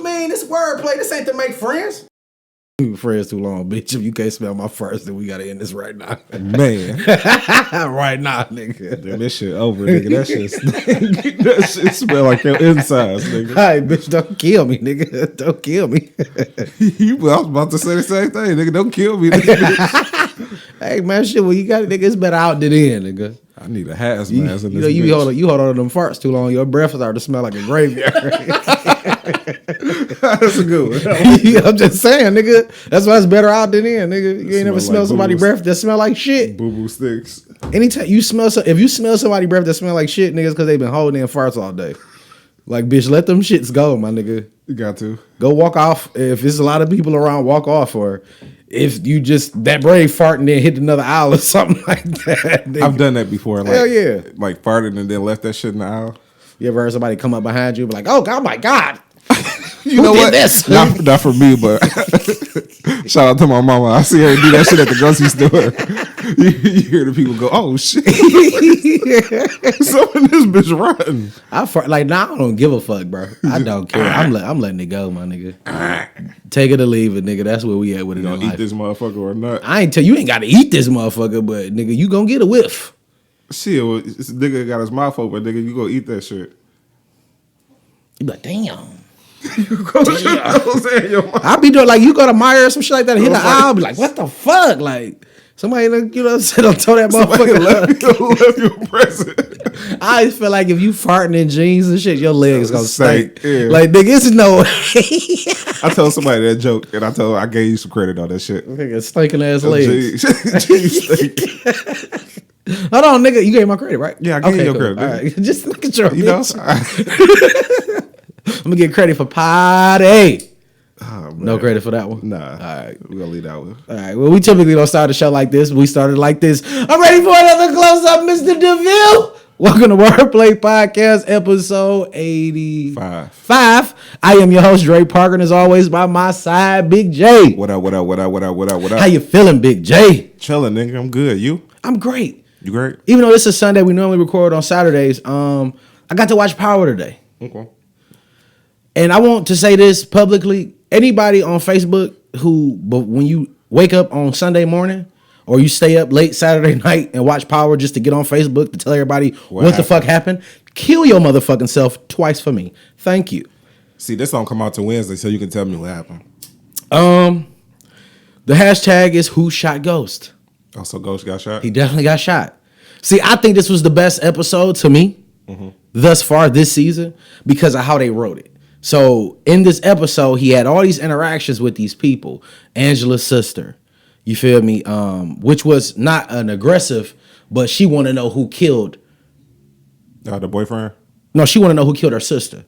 mean? This wordplay. This ain't to make friends. We've been friends too long, bitch. If you can't smell my farts, then we gotta end this right now. Man. Right now, nigga. Dude, this shit over, nigga. That shit smell like your insides, nigga. Hey, bitch, don't kill me, nigga. Don't kill me. I was about to say the same thing, nigga. Don't kill me, nigga. Hey, man, shit, when you got it, nigga, it's better out than in, nigga. I need a hazmat in this bitch. You hold on to them farts too long, your breath will start to smell like a graveyard. That's a good one. I'm just saying, nigga. That's why it's better out than in, nigga. You ain't never smell like somebody's breath that smell like shit. Boo-boo sticks. Anytime you smell, if you smell somebody's breath that smell like shit, niggas, because they've been holding in farts all day. Like, bitch, let them shits go, my nigga. You got to. Go walk off. If there's a lot of people around, walk off. Or if you just that brave fart and then hit another aisle or something like that. Nigga. I've done that before. Like, hell yeah. Like farted and then left that shit in the aisle. You ever heard somebody come up behind you and be like, oh my God. You know what? This? Not for me, but shout out to my mama. I see her do that shit at the grocery store. You hear the people go, "Oh shit!" Some of this bitch rotten. I don't give a fuck, bro. I don't care. I'm letting it go, my nigga. Take it or leave it, nigga. That's where we at with it. You gonna eat this motherfucker or not? I ain't tell you ain't got to eat this motherfucker, but nigga, you gonna get a whiff. Shit, well, this nigga got his mouth open, nigga. You gonna eat that shit? You be like, damn. I I be doing like you go to Meyer or some shit like that and hit the aisle, be like, what the fuck? Like somebody, you know, sit on toe that motherfucker. Left you present. I always feel like if you farting in jeans and shit, your legs gonna stink. Yeah. Like nigga, it's no way. I told somebody that joke and I gave you some credit on that shit. Nigga, stinking ass legs. Jeans stink. Hold on, nigga. You gave my credit, right? Yeah, I gave you your credit. All right. Just look at your You know? I'm gonna get credit for potty. Oh, No credit for that one. Nah. All right. We're gonna leave that one. All right. Well, we typically don't start the show like this. We started like this. I'm ready for another close up, Mr. DeVille. Welcome to Wordplay Podcast, episode 85. I am your host, Dre Parker, and as always, by my side, Big J. What up? How you feeling, Big J? Chilling, nigga. I'm good. You? I'm great. You great? Even though this is Sunday, we normally record on Saturdays. I got to watch Power today. Okay. And I want to say this publicly. Anybody on Facebook but when you wake up on Sunday morning or you stay up late Saturday night and watch Power just to get on Facebook to tell everybody what the fuck happened, kill your motherfucking self twice for me. Thank you. See, this don't come out till Wednesday, so you can tell me what happened. The hashtag is Who Shot Ghost. Oh, so Ghost got shot? He definitely got shot. See, I think this was the best episode to me thus far this season because of how they wrote it. So in this episode, he had all these interactions with these people. Angela's sister, you feel me? Which was not an aggressive, but she want to know who killed. The boyfriend? No, she want to know who killed her sister.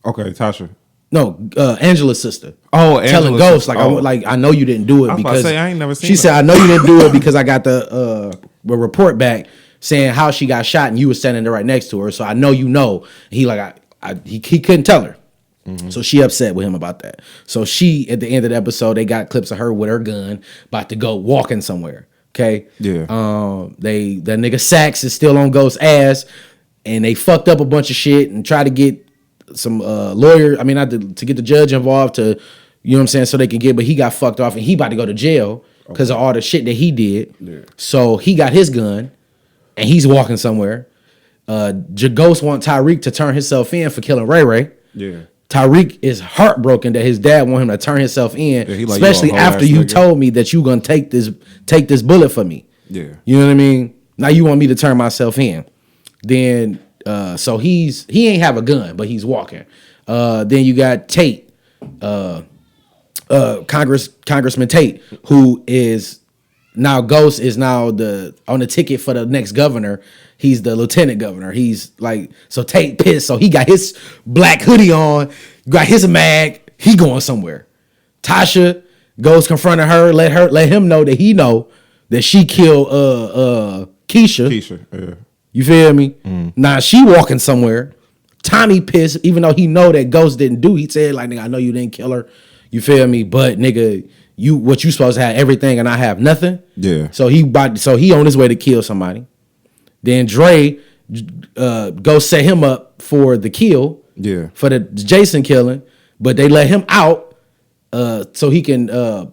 Okay, Tasha. No, Angela's sister. Oh, telling Ghost I know you didn't do it because I ain't never seen. She said I know you didn't do it because I got the report back saying how she got shot and you were standing there right next to her. So I know you know. He he couldn't tell her. Mm-hmm. So she upset with him about that. So she, at the end of the episode, they got clips of her with her gun about to go walking somewhere. Okay. Yeah. That nigga Sax is still on Ghost's ass, and they fucked up a bunch of shit and tried to get some lawyer. I mean, not to get the judge involved to, you know what I'm saying, so they can get. But he got fucked off, and he about to go to jail because of all the shit that he did. Yeah. So he got his gun, and he's walking somewhere. Ghost want Tyreek to turn himself in for killing Ray Ray. Yeah. Tyreek is heartbroken that his dad want him to turn himself in, like, especially after you told me that you gonna take this bullet for me. Yeah, you know what I mean. Now you want me to turn myself in. Then so he ain't have a gun, but he's walking. Then you got Tate, Congressman Tate, who is now Ghost is now on the ticket for the next governor. He's the lieutenant governor. He's like, so Tate pissed. So he got his black hoodie on, got his mag. He going somewhere. Tasha goes confronting her, let him know that he know that she killed Keisha. Keisha, yeah. You feel me? Now she walking somewhere. Tommy pissed, even though he know that Ghost didn't do. He said like, nigga, I know you didn't kill her. You feel me? But nigga, you supposed to have everything and I have nothing. Yeah. So he on his way to kill somebody. Then Dre go set him up for the kill. Yeah. For the Jason killing. but they let him out so he can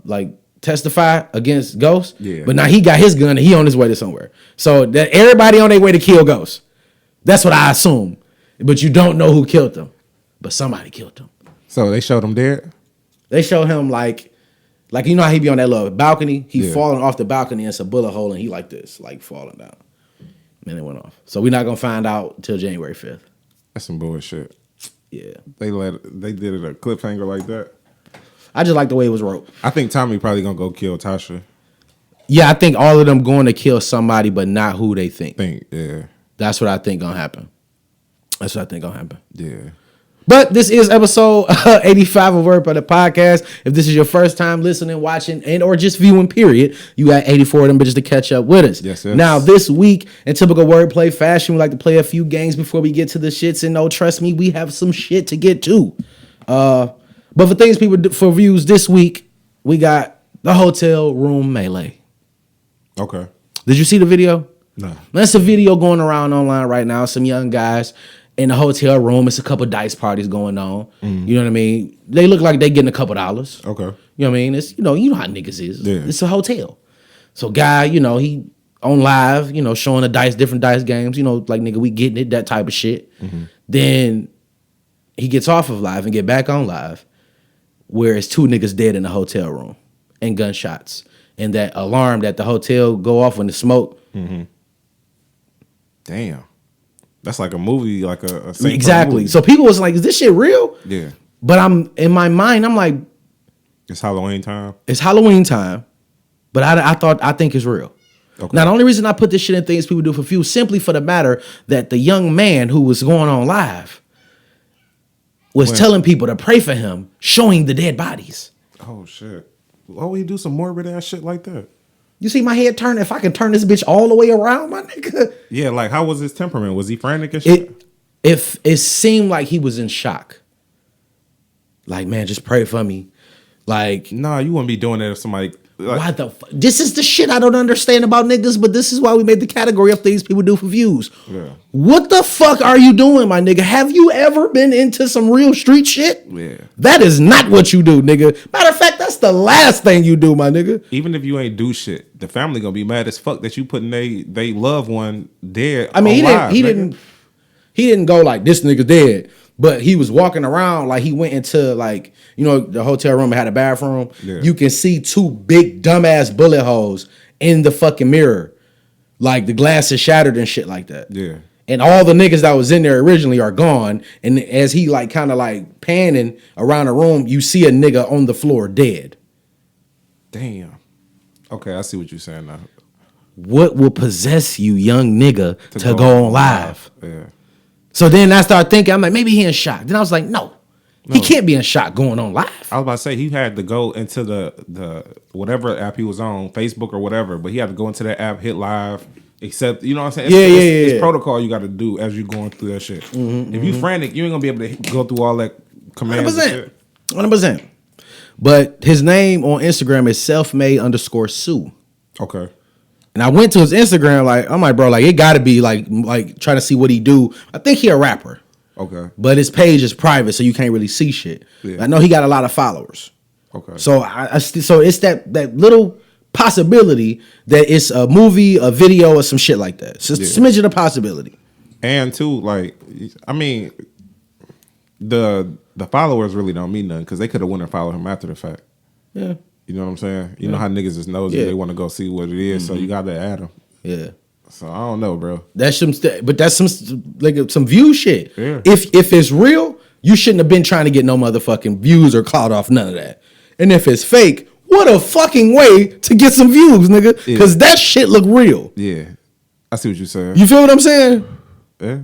like testify against Ghost. Yeah. But now he got his gun and he on his way to somewhere. So that everybody on their way to kill Ghost. That's what I assume. But you don't know who killed them. But somebody killed them. So they showed him dead? They show him like you know how he be on that little balcony? He falling off the balcony and it's a bullet hole and he like this, like falling down. And it went off. So we're not gonna find out until January 5th. That's some bullshit. Yeah. They did it a cliffhanger like that. I just like the way it was wrote. I think Tommy probably gonna go kill Tasha. Yeah, I think all of them going to kill somebody, but not who they think. Yeah. That's what I think gonna happen. Yeah. But this is episode 85 of Wordplay the Podcast. If this is your first time listening, watching, and or just viewing, period, you got 84 of them bitches to catch up with us. Yes. Now, this week, in typical Wordplay fashion, we like to play a few games before we get to the shits. And no, trust me, we have some shit to get to. But for things people do, for views this week, we got the hotel room melee. Okay. Did you see the video? No. That's a video going around online right now. Some young guys in the hotel room. It's a couple dice parties going on. You know what I mean? They look like they getting a couple dollars. Okay. You know what I mean? It's you know how niggas is. Yeah. It's a hotel. So guy, he on live, showing the different dice games, like nigga, we getting it, that type of shit. Then he gets off of live and get back on live, where it's two niggas dead in the hotel room and gunshots. And that alarm that the hotel go off when the smoke. Damn. That's like a movie, like a scene exactly. Movie. So people was like, "Is this shit real?" Yeah. But I'm in my mind, I'm like, it's Halloween time. It's Halloween time. But I think it's real. Okay. Now the only reason I put this shit in things people do for views simply for the matter that the young man who was going on live was telling people to pray for him, showing the dead bodies. Oh shit! Why would he do some morbid ass shit like that? You see my head turn? If I can turn this bitch all the way around, my nigga. Yeah, like how was his temperament? Was he frantic and shit? It seemed like he was in shock. Like, man, just pray for me. Like, nah, you wouldn't be doing that if somebody. Like, why the fuck? This is the shit I don't understand about niggas, but this is why we made the category of things people do for views. Yeah. What the fuck are you doing, my nigga? Have you ever been into some real street shit? Yeah. That is not what you do, nigga. Matter of fact, that's the last thing you do, my nigga. Even if you ain't do shit, the family gonna be mad as fuck that you putting they loved one dead. I mean, he didn't go like this nigga dead. But he was walking around like he went into like, the hotel room and had a bathroom. Yeah. You can see two big dumbass bullet holes in the fucking mirror. Like the glass is shattered and shit like that. Yeah. And all the niggas that was in there originally are gone. And as he like kind of like panning around the room, you see a nigga on the floor dead. Damn. Okay, I see what you're saying now. What will possess you, young nigga, to go on live? Yeah. So then I started thinking, I'm like, maybe he in shock. Then I was like, no, he can't be in shock going on live. I was about to say he had to go into the whatever app he was on, Facebook or whatever, but he had to go into that app, hit live, accept, you know what I'm saying? It's protocol you got to do as you going through that shit. If you frantic, you ain't going to be able to go through all that commands 100%. And shit. 100%. But his name on Instagram is selfmade_Sue. Okay. And I went to his Instagram, I'm like, bro, like it gotta be like trying to see what he do. I think he a rapper. Okay. But his page is private, so you can't really see shit. Yeah. I know he got a lot of followers. Okay. So so it's that little possibility that it's a movie, a video, or some shit like that. It's a smidgen of possibility. And too, like, I mean, the followers really don't mean nothing because they could have went and followed him after the fact. Yeah. You know what I'm saying? You know how niggas is nosy. Yeah. They want to go see what it is, so you got to add them. Yeah. So I don't know, bro. That's some view shit. Yeah. If it's real, you shouldn't have been trying to get no motherfucking views or clout off none of that. And if it's fake, what a fucking way to get some views, nigga. Because that shit look real. Yeah. I see what you're saying. You feel what I'm saying? Yeah.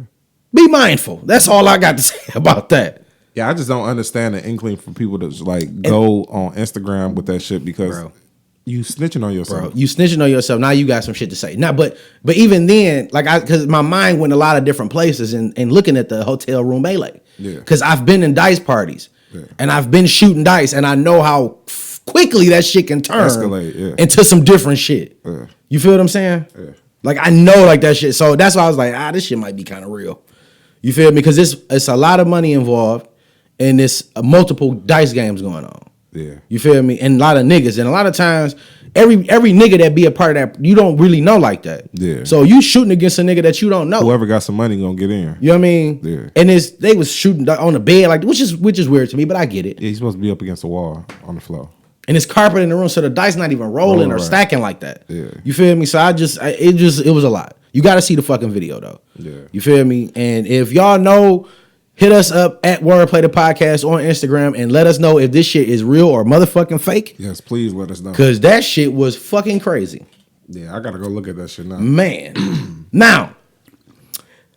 Be mindful. That's all I got to say about that. Yeah, I just don't understand the inkling for people to like go on Instagram with that shit because you snitching on yourself. Bro, you snitching on yourself. Now you got some shit to say. Now, but even then, because my mind went a lot of different places and looking at the hotel room melee. Yeah. Because I've been in dice parties and I've been shooting dice and I know how quickly that shit can turn into some different shit. Yeah. You feel what I'm saying? Yeah. Like I know like that shit. So that's why I was like, this shit might be kind of real. You feel me? Because it's a lot of money involved. and it's multiple dice games going on. Yeah. You feel me? And a lot of niggas. And a lot of times, every nigga that be a part of that, you don't really know like that. Yeah. So you shooting against a nigga that you don't know. Whoever got some money gonna get in. You know what I mean? Yeah. And they was shooting on the bed, like which is weird to me, but I get it. Yeah, he's supposed to be up against the wall on the floor. And it's carpet in the room, so the dice not even rolling or stacking like that. Yeah. You feel me? So it was a lot. You got to see the fucking video though. Yeah. You feel me? And if y'all know, hit us up at wordplaythepodcast on Instagram and let us know if this shit is real or motherfucking fake. Yes, please let us know. Cause that shit was fucking crazy. Yeah, I gotta go look at that shit now. Man. Now,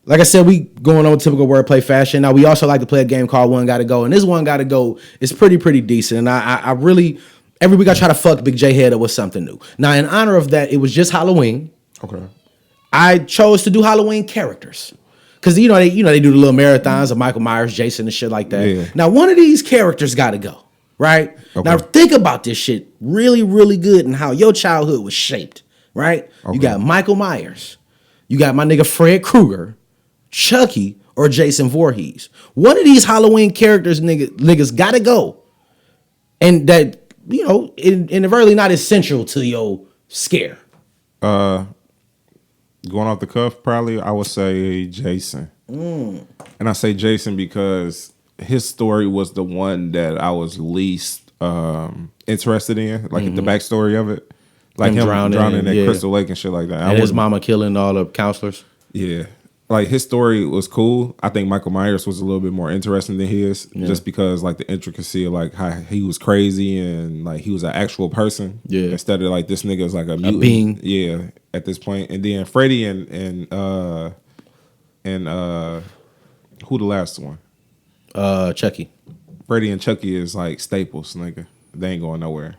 like I said, we going on typical wordplay fashion. Now we also like to play a game called One Gotta Go. And this One Gotta Go is pretty decent. And I really, every week I try to fuck Big J head up with something new. Now, in honor of that, it was just Halloween. Okay. I chose to do Halloween characters. Cause they do the little marathons of Michael Myers, Jason, and shit like that. Yeah. Now, one of these characters gotta go. Right? Okay. Now think about this shit really, really good and how your childhood was shaped. Right? Okay. You got Michael Myers. You got my nigga Fred Krueger, Chucky, or Jason Voorhees. One of these Halloween characters niggas gotta go. And that, in the very not essential to your scare. Going off the cuff, probably I would say Jason. And I say Jason because his story was the one that I was least interested in, like the backstory of it. Like him drowning at Crystal Lake and shit like that. And his mama killing all the counselors. Yeah. Like his story was cool. I think Michael Myers was a little bit more interesting than his, just because like the intricacy of like how he was crazy and like he was an actual person. Yeah. Instead of like this nigga was like a mutant. being. Yeah. At this point. And then Freddy and who the last one? Chucky. Freddy and Chucky is like staples, nigga. They ain't going nowhere.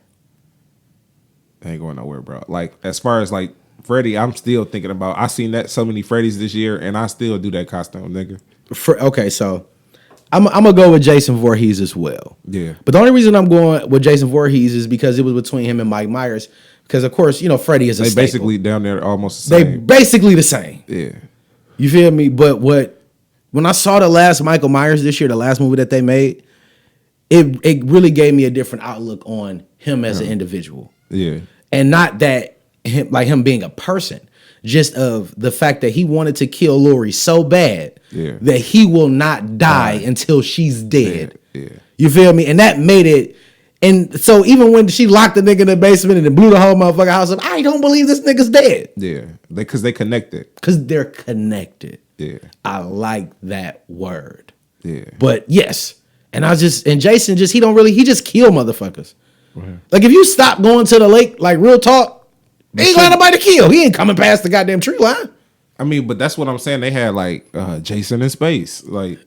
They ain't going nowhere, bro. Like as far as like Freddy, I'm still thinking about. I seen that so many Freddys this year, and I still do that costume, nigga. Okay, so I'm gonna go with Jason Voorhees as well. Yeah. But the only reason I'm going with Jason Voorhees is because it was between him and Mike Myers. Because of course, Freddy is a staple. Basically down there almost the same. They basically the same. Yeah. You feel me? But when I saw the last Michael Myers this year, the last movie that they made, it really gave me a different outlook on him as an individual. Yeah. And not that him being a person, just of the fact that he wanted to kill Lori so bad that he will not die until she's dead. Yeah. You feel me? And that made it. And so even when she locked the nigga in the basement and it blew the whole motherfucking house up, I don't believe this nigga's dead. Yeah. Because they connected. Because they're connected. Yeah. I like that word. Yeah. But yes. And Jason he just kill motherfuckers. Right. Like if you stop going to the lake, like real talk, he ain't got nobody to kill. He ain't coming past the goddamn tree line. I mean, but that's what I'm saying. They had like Jason in space, like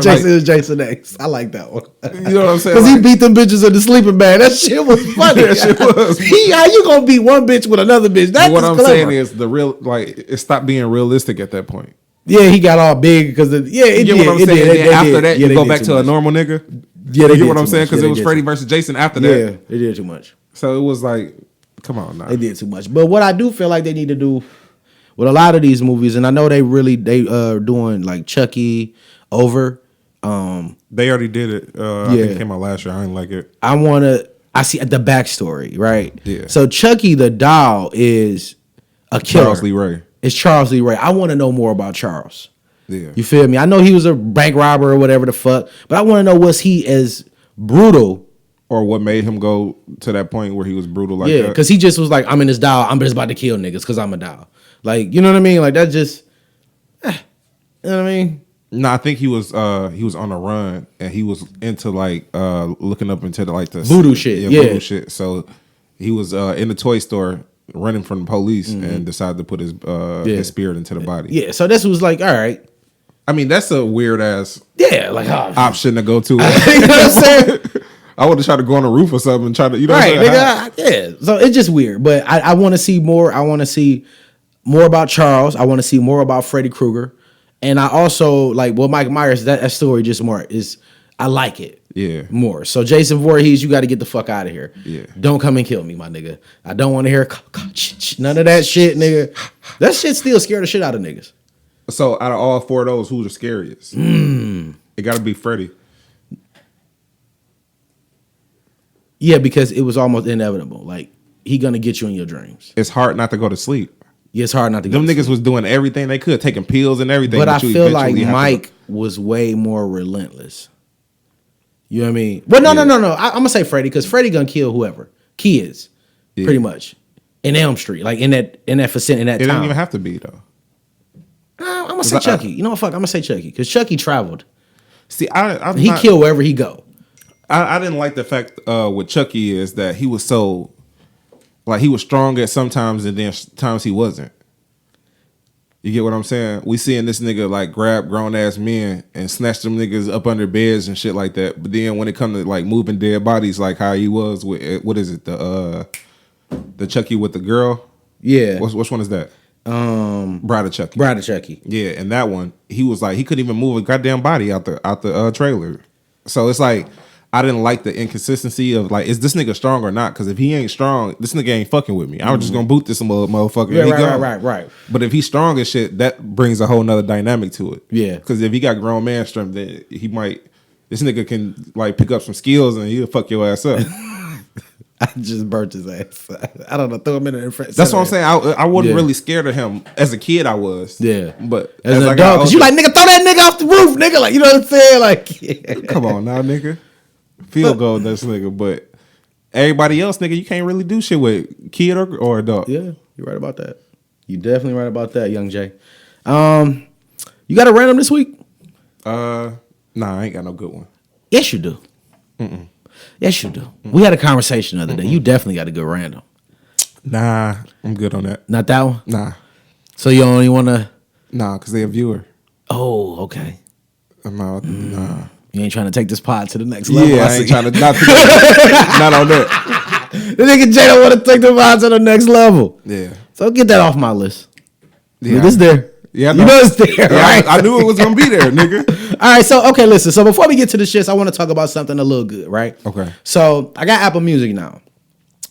Jason is Jason X. I like that one. You know what I'm saying? Because he beat them bitches in the sleeping bag. That shit was funny. That shit was. How you gonna beat one bitch with another bitch? That's what I'm clever. saying is it stopped being realistic at that point. Yeah, he got all big because it did. What I'm saying? After that, you go back to much. A normal nigga. Yeah, they you get what I'm saying? Because it was Freddy versus Jason after that. Yeah, they did too much. So it was like, come on now. They did too much. But what I do feel like they need to do with a lot of these movies, and I know they are doing like Chucky over. They already did it. I think it came out last year. I didn't like it. I see the backstory, right? Yeah. So Chucky the doll is a killer. Charles Lee Ray. It's Charles Lee Ray. I want to know more about Charles. Yeah. You feel me? I know he was a bank robber or whatever the fuck, but I want to know, was he as brutal? Or what made him go to that point where he was brutal like that? Yeah, because he just was like, I'm in this doll. I'm just about to kill niggas because I'm a doll. Like, you know what I mean? Like, that just, you know what I mean? No, I think he was on a run and he was into like looking up into the voodoo shit. Yeah, voodoo shit. So he was in the toy store running from the police and decided to put his spirit into the body. Yeah, so this was like, all right. I mean, that's a weird ass option to go to. You know what I'm saying? I would have tried to go on a roof or something and try to, right, nigga. Yeah. So it's just weird. But I want to see more. I want to see more about Charles. I want to see more about Freddy Krueger. And I also like Mike Myers, that story just more is, I like it. Yeah. More. So Jason Voorhees, you got to get the fuck out of here. Yeah. Don't come and kill me, my nigga. I don't want to hear none of that shit, nigga. That shit still scared the shit out of niggas. So out of all four of those, who's the scariest? It got to be Freddy. Yeah, because it was almost inevitable. Like, he gonna get you in your dreams. It's hard not to go to sleep. Yeah, it's hard not to go Them to niggas sleep. was doing everything they could, taking pills and everything. But I feel like Mike was way more relentless. You know what I mean? Well, no. I'm gonna say Freddie, because Freddie gonna kill whoever. Kids, pretty much. In Elm Street, like in that vicinity, in that It town. didn't even have to be though. I'm gonna say Chucky. You know what? Fuck, I'm gonna say Chucky, because Chucky traveled. See, He killed wherever he go. I didn't like the fact with Chucky is that he was so, like, he was strong at sometimes and then times he wasn't. You get what I'm saying? We seeing this nigga like grab grown ass men and snatch them niggas up under beds and shit like that. But then when it comes to like moving dead bodies, like how he was with what is it, the Chucky with the girl? Yeah. Which one is that? Bride of Chucky. Bride of Chucky. Yeah, and that one, he was like, he couldn't even move a goddamn body out the trailer. So it's like, I didn't like the inconsistency of like, is this nigga strong or not? Because if he ain't strong, this nigga ain't fucking with me. I'm just gonna boot this motherfucker. Yeah, right. But if he's strong as shit, that brings a whole nother dynamic to it. Yeah. Because if he got grown man strength, then he might, this nigga can like pick up some skills and he'll fuck your ass up. I just burnt his ass. I don't know. Throw him in front. That's what I'm saying. I wasn't really scared of him as a kid. I was. Yeah. But as an adult, because you like, nigga, throw that nigga off the roof, nigga. Like, you know what I'm saying? Like, yeah. Come on now, nigga. Field goal, this nigga. But everybody else, nigga, you can't really do shit with kid or adult. Yeah, you're right about that. You definitely right about that, young Jay. You got a random this week? Nah, I ain't got no good one. Yes, you do. Yes, you do. We had a conversation the other day. You definitely got a good random. Nah, I'm good on that. Not that one? Nah. So you only want to... Nah, because they're a viewer. Oh, okay. I'm out. Nah. You ain't trying to take this pod to the next level. Yeah, I ain't trying to... Not on that. The nigga Jay don't want to take the pod to the next level. Yeah. So get that off my list. Yeah. It's there. Yeah, you know it's there, yeah, right? I knew it was going to be there, nigga. All right, so, okay, listen. So before we get to the shits, I want to talk about something a little good, right? Okay. So I got Apple Music now.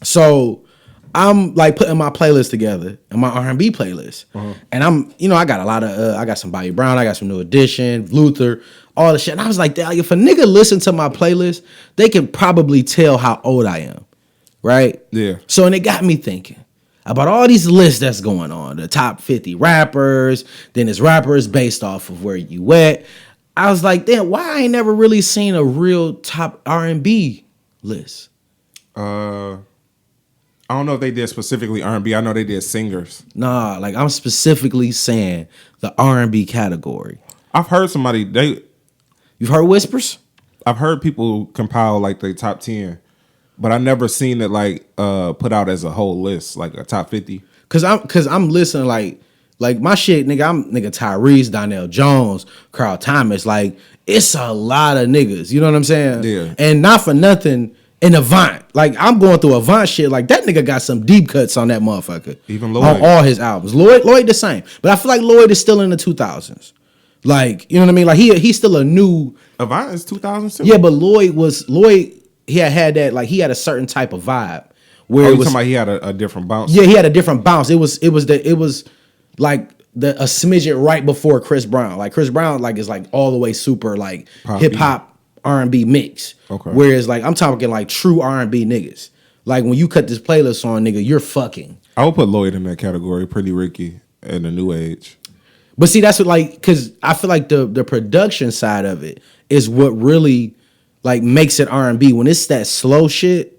So I'm like putting my playlist together and my R&B playlist. And I'm, I got a lot of, I got some Bobby Brown, I got some New Edition, Luther, all the shit. And I was like, if a nigga listen to my playlist, they can probably tell how old I am, right? Yeah. So, and it got me thinking about all these lists that's going on, the top 50 rappers, then it's rappers based off of where you at. I was like, damn, why I ain't never really seen a real top R&B list? I don't know if they did specifically R&B. I know they did singers. Nah, like I'm specifically saying the R&B category. I've heard You've heard whispers? I've heard people compile like the top 10, but I never seen it like put out as a whole list, like a top 50. Cause I'm listening like my shit, nigga. I'm nigga Tyrese, Donnell Jones, Carl Thomas. Like it's a lot of niggas. You know what I'm saying? Yeah. And not for nothing. In Avant, like I'm going through Avant shit. Like that nigga got some deep cuts on that motherfucker. Even Lloyd. On all his albums. Lloyd the same. But I feel like Lloyd is still in the 2000s. Like, you know what I mean? Like he's still a new. Avant is 2000. Yeah, but Lloyd, he had that, like he had a certain type of vibe. Where talking about he had a different bounce? Yeah, he had a different bounce. It was like a smidget right before Chris Brown. Like Chris Brown like is like all the way super like hip hop R&B mix. Okay. Whereas like I'm talking like true R&B niggas. Like when you cut this playlist on, nigga, you're fucking. I would put Lloyd in that category, Pretty Ricky and the New Age. But see, that's what like, because I feel like the production side of it is what really like makes it R&B. When it's that slow shit,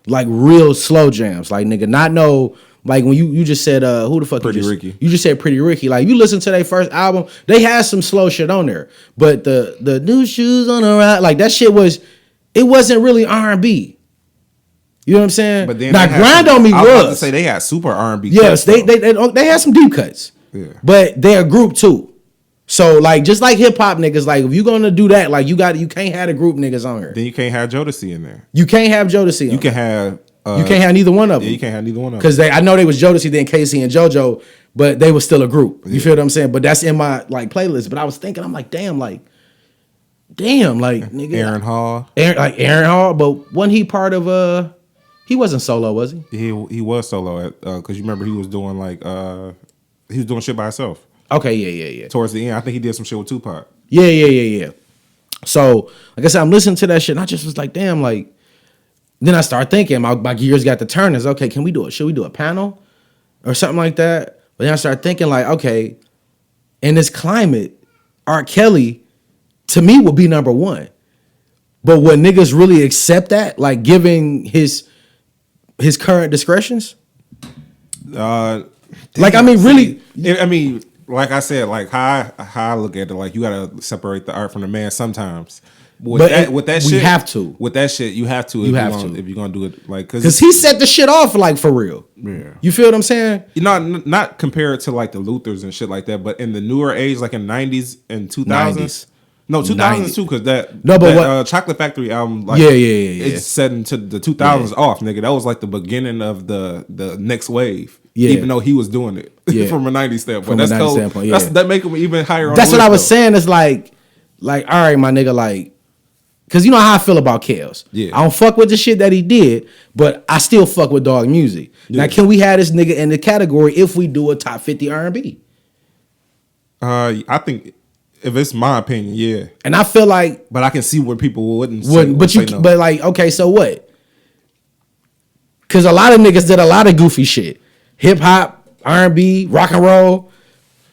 like real slow jams, like nigga, not no. Like when you just said who the fuck Pretty Ricky. You just said Pretty Ricky. Like you listen to their first album, they had some slow shit on there. But the new shoes on the ride, like that shit wasn't really R&B. You know what I'm saying? But then now Grind on Me I was about to was. say they had super R&B. Yes, cuts, they had some deep cuts. Yeah. But they're a group too. So like just like hip hop niggas, like if you gonna do that, like you can't have the group niggas on here. Then you can't have Jodeci in there. You can't have Jodeci. You can have. You can't have neither one of them. Yeah, you can't have neither one of them. Because I know they was Jodeci, then Casey and JoJo, but they was still a group. You feel what I'm saying? But that's in my like playlist. But I was thinking, I'm like, damn, nigga. Aaron Hall. Aaron Hall, but wasn't he part of he wasn't solo, was he? He was solo because you remember he was doing like he was doing shit by himself. Okay, yeah. Towards the end, I think he did some shit with Tupac. Yeah. So like I said, I'm listening to that shit, and I just was like, damn, like Then I start thinking, my gears got the turners. Okay, can we do it? Should we do a panel or something like that? But then I start thinking like, okay, in this climate, R. Kelly, to me, would be number one. But would niggas really accept that? Like giving his current discretions? Like, I mean, really? I mean, like I said, like how I look at it, like you gotta separate the art from the man sometimes. With that shit, we have to. With that shit, you have to. If you're gonna do it, like because he set the shit off like for real. Yeah, you feel what I'm saying? You know, not compared to like the Luthers and shit like that, but in the newer age, like in '90s and 2000s. No, 2000s too, because Chocolate Factory album, like, it's set into the 2000s off, nigga. That was like the beginning of the next wave. Yeah. Even though he was doing it from a 90s standpoint. That's cool. That make him even higher on That's what I was saying. It's like, all right, my nigga, like, because you know how I feel about Kels. Yeah. I don't fuck with the shit that he did, but I still fuck with dog music. Yeah. Now, can we have this nigga in the category if we do a top 50 R&B? I think, if it's my opinion, yeah. And I feel like, but I can see where people wouldn't. But like, okay, so what? Because a lot of niggas did a lot of goofy shit, hip hop, R&B, rock and roll.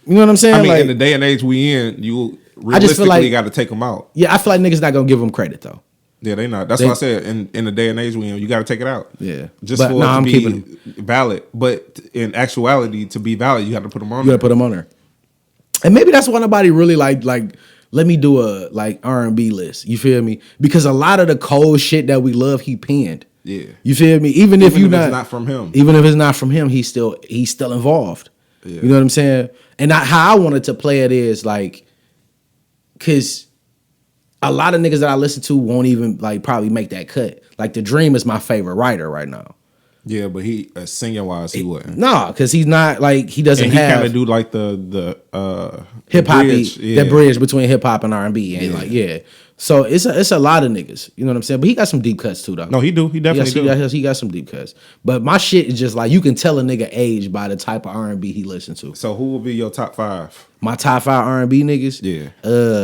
You know what I'm saying? I mean, like, in the day and age we in, you realistically got to take them out. Yeah, I feel like niggas not gonna give them credit though. Yeah, they not. That's what I said. In the day and age we in, you got to take it out. Yeah, just for it to be valid. But in actuality, to be valid, you have to put them on. You got to put them on there. And maybe that's why nobody really like let me do a like R&B list. You feel me? Because a lot of the cold shit that we love, he penned. Yeah. You feel me? Even if it's not from him. Even if it's not from him, he's still involved. Yeah. You know what I'm saying? And how I wanted to play it is like, cause a lot of niggas that I listen to won't even like probably make that cut. Like The Dream is my favorite writer right now. Yeah, but he singing wise he wouldn't. No, because he's not like he doesn't have. He kind of do like the hip hop, that bridge between hip hop and R&B, and like So it's a lot of niggas. You know what I'm saying? But he got some deep cuts too, though. No, he do. He definitely do. He got some deep cuts. But my shit is just like you can tell a nigga age by the type of R&B he listens to. So who will be your top 5? My top 5 R&B niggas. Yeah.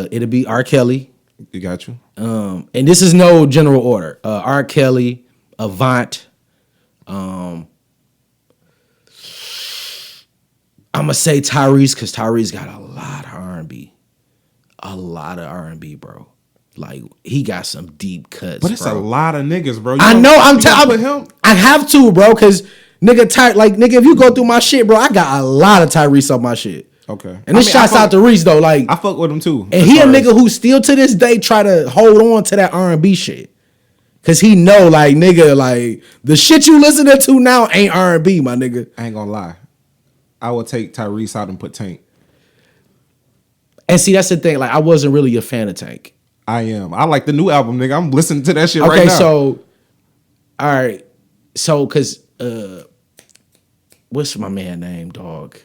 It'll be R. Kelly. You got you. And this is no general order. R. Kelly, Avant. I'm gonna say Tyrese because Tyrese got a lot of R&B. A lot of R&B, bro. Like he got some deep cuts. But it's a lot of niggas, bro. I know. I have to, bro, because nigga, if you go through my shit, bro, I got a lot of Tyrese on my shit. Okay. And this shouts out to Reese though. Like I fuck with him too. And he a nigga who still to this day try to hold on to that R&B shit. Cause he know, like, nigga, like the shit you listening to now ain't R&B, my nigga. I ain't gonna lie. I would take Tyrese out and put Tank. And see, that's the thing. Like, I wasn't really a fan of Tank. I am. I like the new album, nigga. I'm listening to that shit right now. Okay, so, all right. So, cause, what's my man name, dog?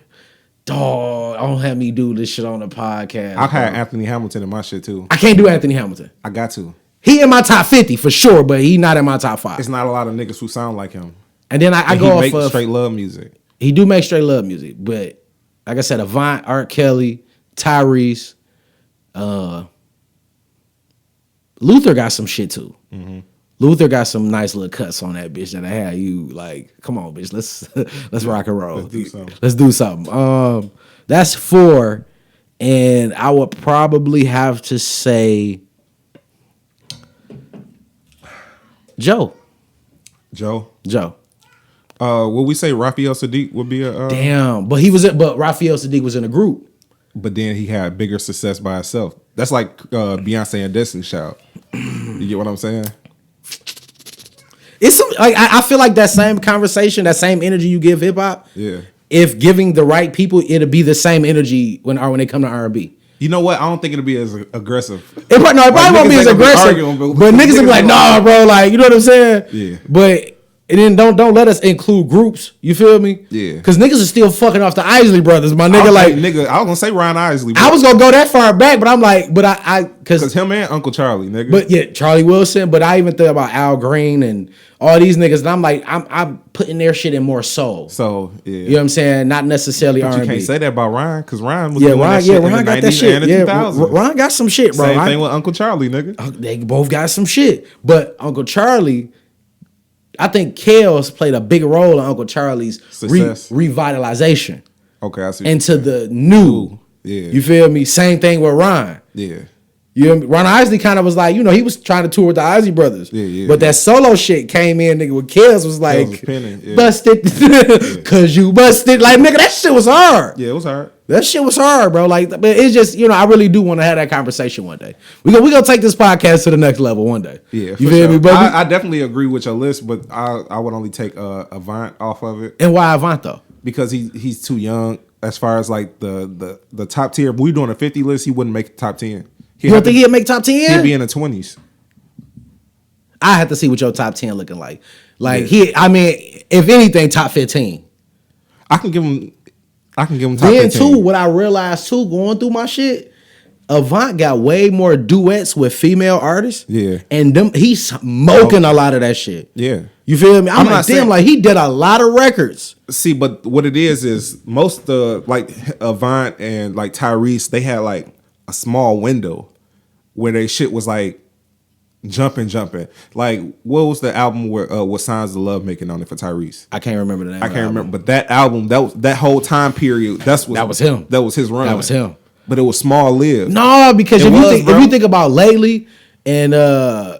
Dog, don't have me do this shit on the podcast. I had Anthony Hamilton in my shit too. I can't do Anthony Hamilton. I got to. He in my top 50 for sure, but he not in my top 5. It's not a lot of niggas who sound like him. And then I go off of straight love music. He do make straight love music, but like I said, Avant, R. Kelly, Tyrese, Luther got some shit too. Mm-hmm. Luther got some nice little cuts on that bitch that I had you like. Come on, bitch, let's rock and roll. Let's do something. That's 4, and I would probably have to say Joe. Would we say Raphael Sadiq would be a damn? But Raphael Sadiq was in a group. But then he had bigger success by himself. That's like Beyonce and Destiny Child. You get what I'm saying? It's some, like I feel like that same conversation, that same energy you give hip hop. Yeah. If giving the right people, it'll be the same energy when they come to R&B. You know what? I don't think it'll be as aggressive. It probably won't be as aggressive. But niggas will be like, nah, bro, like, you know what I'm saying? Yeah. But and then don't let us include groups. You feel me? Yeah. Because niggas are still fucking off the Isley Brothers, my nigga. I was gonna say Ryan Isley. I was gonna go that far back, but I'm like, because him and Uncle Charlie, nigga. But yeah, Charlie Wilson. But I even thought about Al Green and all these niggas, and I'm like, I'm putting their shit in more soul. So yeah, you know what I'm saying? Not necessarily R&B. You can't say that about Ryan because Ryan was Ryan got that shit. Yeah, Ryan got some shit, bro. Same thing with Uncle Charlie, nigga. They both got some shit, but Uncle Charlie I think Kels played a big role in Uncle Charlie's revitalization. Okay, I see. Into the new. Yeah. You feel me? Same thing with Ron. Yeah. You know, Ron Isley kind of was like, he was trying to tour with the Isley Brothers. Yeah. But that solo shit came in, nigga, with Kels was like, busted, cause you busted. Like, nigga, that shit was hard. Yeah, it was hard. That shit was hard, bro. Like, but it's just, I really do want to have that conversation one day. We gonna take this podcast to the next level one day. Yeah, you feel me? But I definitely agree with your list, but I would only take Avant off of it. And why Avant though? Because he's too young. As far as like the top tier, if we doing a 50 list, he wouldn't make the top 10. You don't think he'd make top 10? He'd be in the 20s. I have to see what your top 10 looking like. Like if anything, top 15. I can give him top 15. Then too, what I realized too, going through my shit, Avant got way more duets with female artists. Yeah. And he's smoking a lot of that shit. Yeah. You feel me? I'm like, damn, like he did a lot of records. See, but what it is most like Avant and like Tyrese, they had like a small window where they shit was like jumping. Like, what was the album where with Signs of Love making on it for Tyrese? I can't remember the name. I can't remember, but that album, that whole time period, that was him. That was his run. That was him. But it was small lived. No, because if you think about Lately, and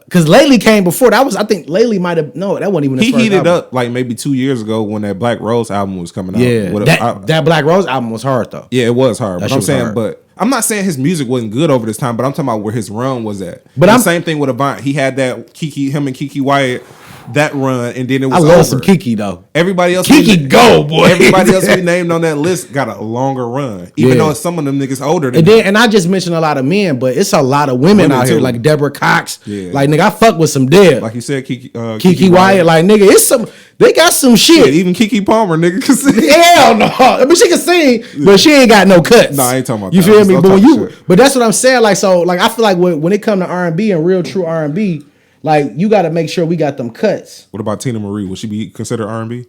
because Lately came before that, I think Lately might have that wasn't even his first heated album. up like maybe 2 years ago when that Black Rose album was coming out. Yeah, that Black Rose album was hard though. Yeah, it was hard. But I'm saying, I'm not saying his music wasn't good over this time, but I'm talking about where his run was at. But the same thing with Avant. He had that him and Kiki Wyatt, that run, and then it was over. I love some Kiki though. Everybody else, Kiki go boy. Everybody else we named on that list got a longer run, even though some of them niggas older than and I just mentioned a lot of men, but it's a lot of women out here, like Deborah Cox. Yeah. Like nigga, I fuck with some dead. Like you said, Kiki Wyatt. Like nigga, it's some. They got some shit. Yeah, even Kiki Palmer, nigga, can sing. Hell no. I mean, she can sing, but she ain't got no cuts. No, I ain't talking about you that. You feel me? But that's what I'm saying. Like, so, like, I feel like when it come to R&B and real true R&B, like, you got to make sure we got them cuts. What about Tina Marie? Would she be considered R&B?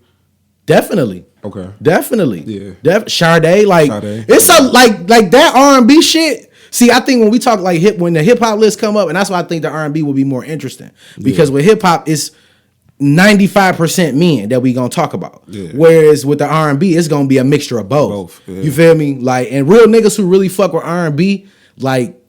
Definitely. Okay. Definitely. Yeah. Sade, like, it's a like that R&B shit. See, I think when we talk like when the hip hop list come up, and that's why I think the R&B will be more interesting because with hip hop, it's 95% men that we gonna talk about. Yeah. Whereas with the R&B, it's gonna be a mixture of both. Yeah. You feel me? Like, and real niggas who really fuck with R&B, like,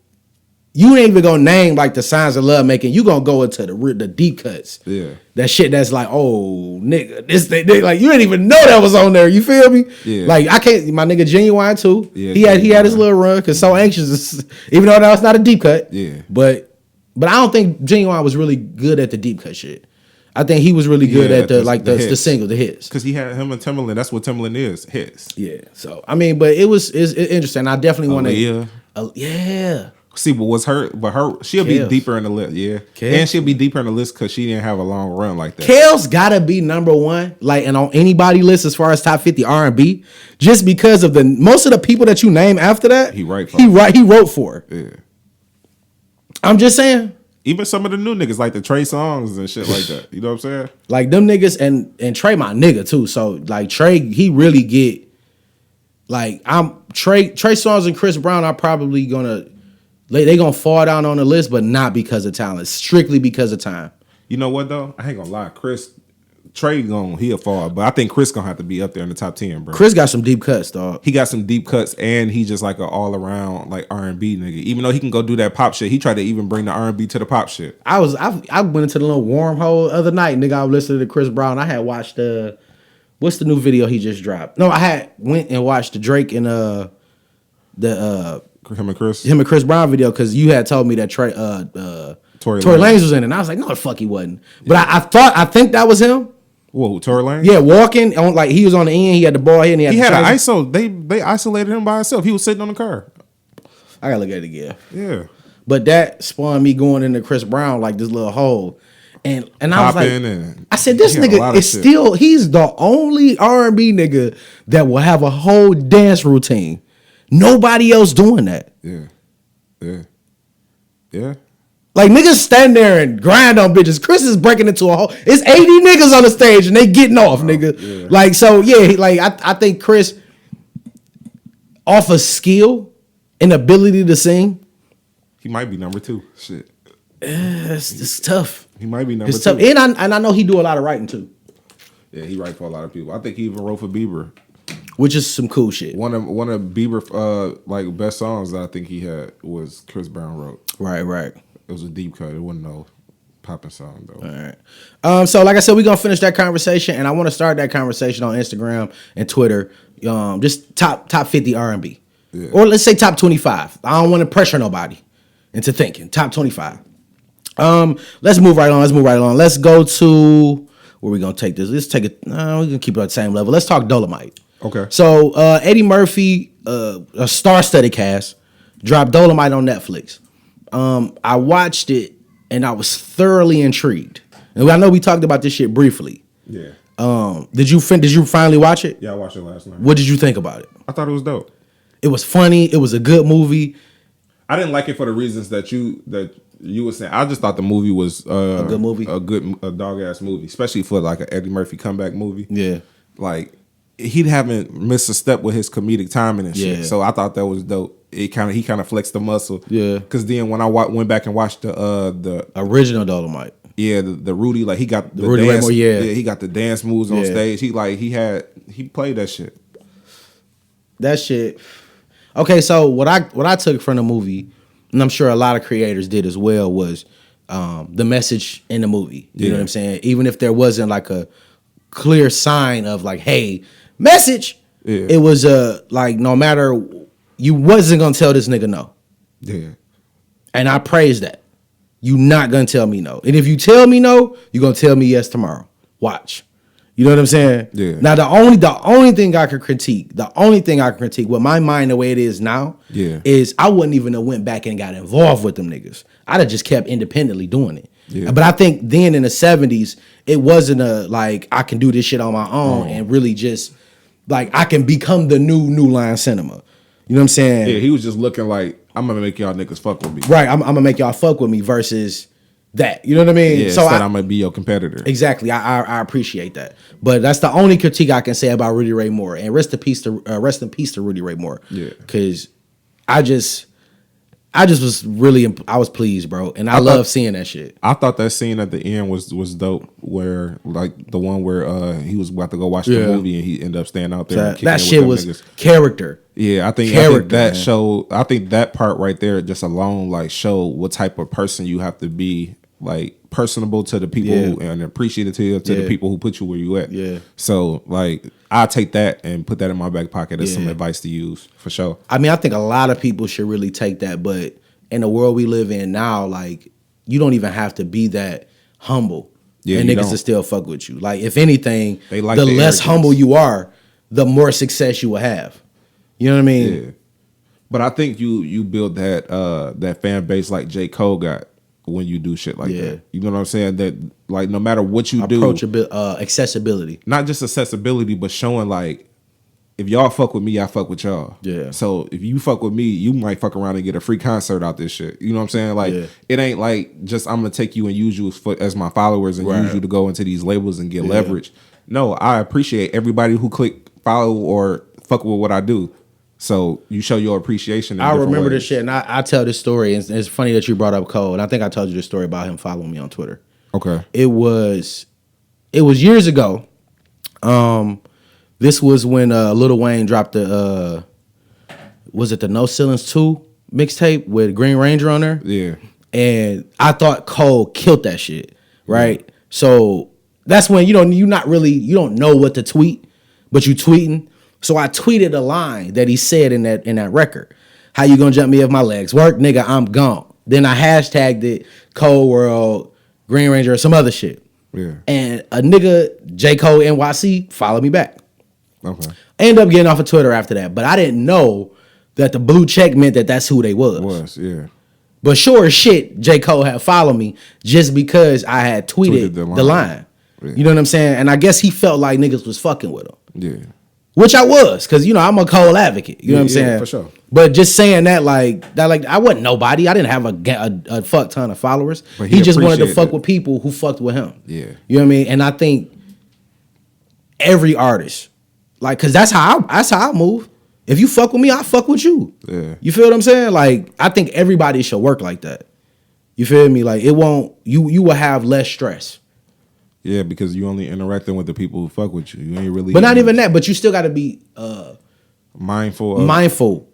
you ain't even gonna name like the Signs of Love making. You gonna go into the deep cuts. Yeah. That shit that's like, oh nigga, this thing, like you didn't even know that was on there. You feel me? Yeah. Like I can't. My nigga Genuine too. Yeah. He had his little run because So Anxious, even though that was not a deep cut. Yeah. But I don't think Genuine was really good at the deep cut shit. I think he was really good at the single, the hits. Because he had him and Timbaland. That's what Timbaland is, hits. Yeah. So I mean, but it's interesting. I definitely want to. Yeah. See, but her, she'll be deeper in the list, and she'll be deeper in the list because she didn't have a long run like that. Kels gotta be number one, like, and on anybody list as far as top 50 R&B, just because of most of the people that you name after that, he wrote for. Yeah, I'm just saying. Even some of the new niggas like the Trey Songz and shit like that. You know what I'm saying? Like them niggas and Trey my nigga too. So like Trey, he really get like Trey Songz and Chris Brown are probably gonna. They gonna fall down on the list, but not because of talent, strictly because of time. You know what though? I ain't gonna lie, Trey he'll fall, but I think Chris gonna have to be up there in the top 10, bro. Chris got some deep cuts, dog. He got some deep cuts, and he just like an all around like R&B nigga. Even though he can go do that pop shit, he tried to even bring the R&B to the pop shit. I went into the little wormhole the other night, nigga. I was listening to Chris Brown. I had watched what's the new video he just dropped? No, I went and watched the Drake and him and Chris Brown video because you had told me that Tory Lanez was in it. And I was like, no, the fuck he wasn't. But I think that was him. Whoa, Tory Lanez? Yeah, walking on like he was on the end. He had the ball here and he had an ISO. They isolated him by himself. He was sitting on the car. I gotta look at it again. Yeah, but that spawned me going into Chris Brown like this little hole. And I was like, I said, this nigga is still, he's the only R&B nigga that will have a whole dance routine. Nobody else doing that. Yeah. Like niggas stand there and grind on bitches. Chris is breaking into a whole. It's 80 niggas on the stage and they getting off, nigga. Yeah. Like so, yeah. Like I think Chris, off of skill and ability to sing, he might be number 2. Shit. It's tough. He might be number It's two. tough, and I know he do a lot of writing too. Yeah, he writes for a lot of people. I think he even wrote for Bieber, which is some cool shit. One of Bieber like best songs that I think he had was Chris Brown wrote. Right. It was a deep cut. It wasn't no popping song though. All right. So like I said, we're gonna finish that conversation, and I want to start that conversation on Instagram and Twitter. Just top 50 R&B, or let's say top 25. I don't want to pressure nobody into thinking top 25. Let's move right on. Let's go to where we gonna take this. Let's take it. No, we can keep it at the same level. Let's talk Dolomite. Okay. So Eddie Murphy, a star-studded cast, dropped Dolomite on Netflix. I watched it and I was thoroughly intrigued. And I know we talked about this shit briefly. Yeah. Did you finally watch it? Yeah, I watched it last night. What did you think about it? I thought it was dope. It was funny. It was a good movie. I didn't like it for the reasons that you were saying. I just thought the movie was a good movie, a dog ass movie, especially for like an Eddie Murphy comeback movie. Yeah. Like he haven't missed a step with his comedic timing and shit. Yeah. So I thought that was dope. He kind of flexed the muscle. Yeah. Because then when I went back and watched the original Dolomite. Yeah, the Rudy, like he got the Rudy dance. Raymore, yeah, he got the dance moves on stage. He played that shit. That shit. Okay, so what I took from the movie, and I'm sure a lot of creators did as well, was the message in the movie. You know what I'm saying? Even if there wasn't like a clear sign of like, hey, message. Yeah. It was like no matter, you wasn't gonna tell this nigga no. Yeah. And I praise that. You not gonna tell me no. And if you tell me no, you're gonna tell me yes tomorrow. Watch. You know what I'm saying? Yeah. Now the only thing I could critique with my mind the way it is now, is I wouldn't even have went back and got involved with them niggas. I'd have just kept independently doing it. Yeah. But I think then in the 70s, it wasn't a like I can do this shit on my own and really just like I can become the new line cinema. You know what I'm saying? Yeah, he was just looking like, I'm gonna make y'all niggas fuck with me. Right, I'm gonna make y'all fuck with me versus that. You know what I mean? Yeah, so I'm gonna be your competitor. Exactly. I appreciate that. But that's the only critique I can say about Rudy Ray Moore. And rest in peace to Rudy Ray Moore. Yeah. Because I just was really, I was pleased, bro. And I love seeing that shit. I thought that scene at the end was dope, where like the one where he was about to go watch the movie and he ended up staying out there. That shit was niggas. Character. Yeah, I think that showed. I think that part right there, just alone, like showed what type of person you have to be, like personable to the people and appreciative to the people who put you where you at. Yeah. So like, I take that and put that in my back pocket as some advice to use for sure. I mean, I think a lot of people should really take that, but in the world we live in now, like you don't even have to be that humble. Yeah, and niggas will still fuck with you. Like if anything, the less humble you are, the more success you will have. You know what I mean? Yeah. But I think you build that fan base like J. Cole got when you do shit like that. You know what I'm saying? That like no matter what you do, accessibility. Not just accessibility, but showing like if y'all fuck with me, I fuck with y'all. Yeah. So if you fuck with me, you might fuck around and get a free concert out this shit. You know what I'm saying? Like it ain't like just I'm gonna take you and use you as my followers and use you to go into these labels and get leverage. No, I appreciate everybody who click follow or fuck with what I do. So you show your appreciation. I remember this shit, and I tell this story. And it's funny that you brought up Cole, and I think I told you this story about him following me on Twitter. Okay, it was years ago. This was when Lil Wayne dropped the was it the No Ceilings 2 mixtape with Green Ranger on there? Yeah, and I thought Cole killed that shit. Right, so that's when you don't know what to tweet, but you tweeting. So I tweeted a line that he said in that record. How you gonna jump me if my legs work? Nigga, I'm gone. Then I hashtagged it Cole World, Green Ranger, or some other shit. Yeah. And a nigga, J. Cole NYC, followed me back. Okay. I ended up getting off of Twitter after that. But I didn't know that the blue check meant that that's who they was. Yeah. But sure as shit, J. Cole had followed me just because I had tweeted the line. Yeah. You know what I'm saying? And I guess he felt like niggas was fucking with him. Yeah. Which I was, because, I'm a Cole advocate. You know what I'm saying? For sure. But just saying that, like, I wasn't nobody. I didn't have a fuck ton of followers. But he just wanted to fuck with people who fucked with him. Yeah. You know what I mean? And I think every artist, like, because that's how I move. If you fuck with me, I fuck with you. Yeah. You feel what I'm saying? Like, I think everybody should work like that. You feel me? Like it won't. You will have less stress. Yeah, because you only interacting with the people who fuck with you. You ain't really. But not even that. But you still got to be mindful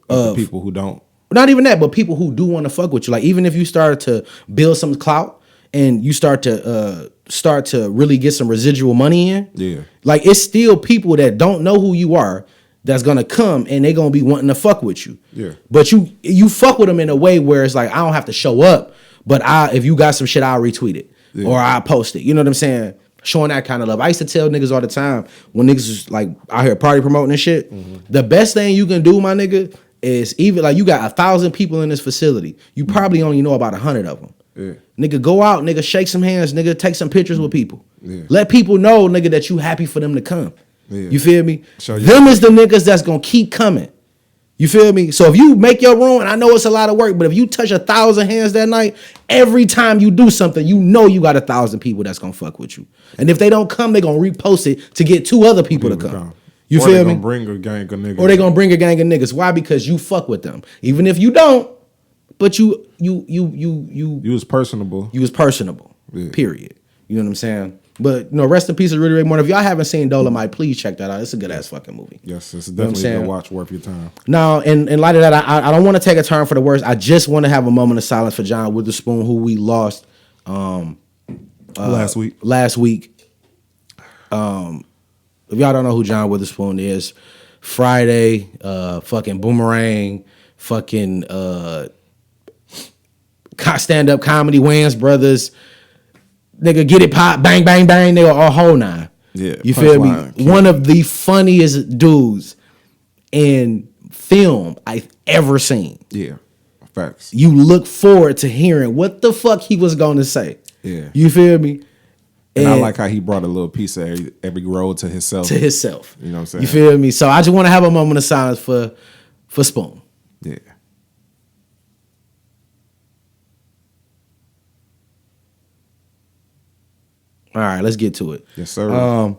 of the people who don't. Not even that, but people who do want to fuck with you. Like even if you start to build some clout and you start to really get some residual money in. Yeah. Like it's still people that don't know who you are that's gonna come and they gonna be wanting to fuck with you. Yeah. But you fuck with them in a way where it's like I don't have to show up, but if you got some shit, I'll retweet it or I'll post it. You know what I'm saying? Showing that kind of love. I used to tell niggas all the time when niggas was like out here party promoting and shit. The best thing you can do, my nigga, is even like you got 1,000 people in this facility. You probably only know about 100 of them. Yeah. Nigga, go out, nigga, shake some hands, nigga, take some pictures with people. Yeah. Let people know, nigga, that you happy for them to come. Yeah. You feel me? So them is the niggas that's gonna keep coming. You feel me? So if you make your room, and I know it's a lot of work, but if you touch 1,000 hands that night, every time you do something, you know you got 1,000 people that's gonna fuck with you. And if they don't come, they gonna repost it to get 2 other people to come. You or feel they me? Gonna bring a gang of niggas. Or they gonna bring a gang of niggas. Why? Because you fuck with them. Even if you don't, but you was personable. You was personable. Yeah. Period. You know what I'm saying? But rest in peace to Rudy Ray Moore. If y'all haven't seen Dolomite, please check that out. It's a good ass fucking movie. Yes, it's definitely a watch worth your time. Now, in light of that, I don't want to take a turn for the worse. I just want to have a moment of silence for John Witherspoon, who we lost last week. If y'all don't know who John Witherspoon is, Friday, fucking Boomerang, fucking stand-up comedy, Wayans Brothers, nigga, Get It Pop, Bang Bang Bang, they were all whole nine. Yeah, you feel me? One of the funniest dudes in film I've ever seen. Yeah, facts. You look forward to hearing what the fuck he was going to say. Yeah. You feel me? And I like how he brought a little piece of every role to himself. To himself. You know what I'm saying? You feel me? So I just want to have a moment of silence for Spoon. Yeah. All right, let's get to it. Yes, sir.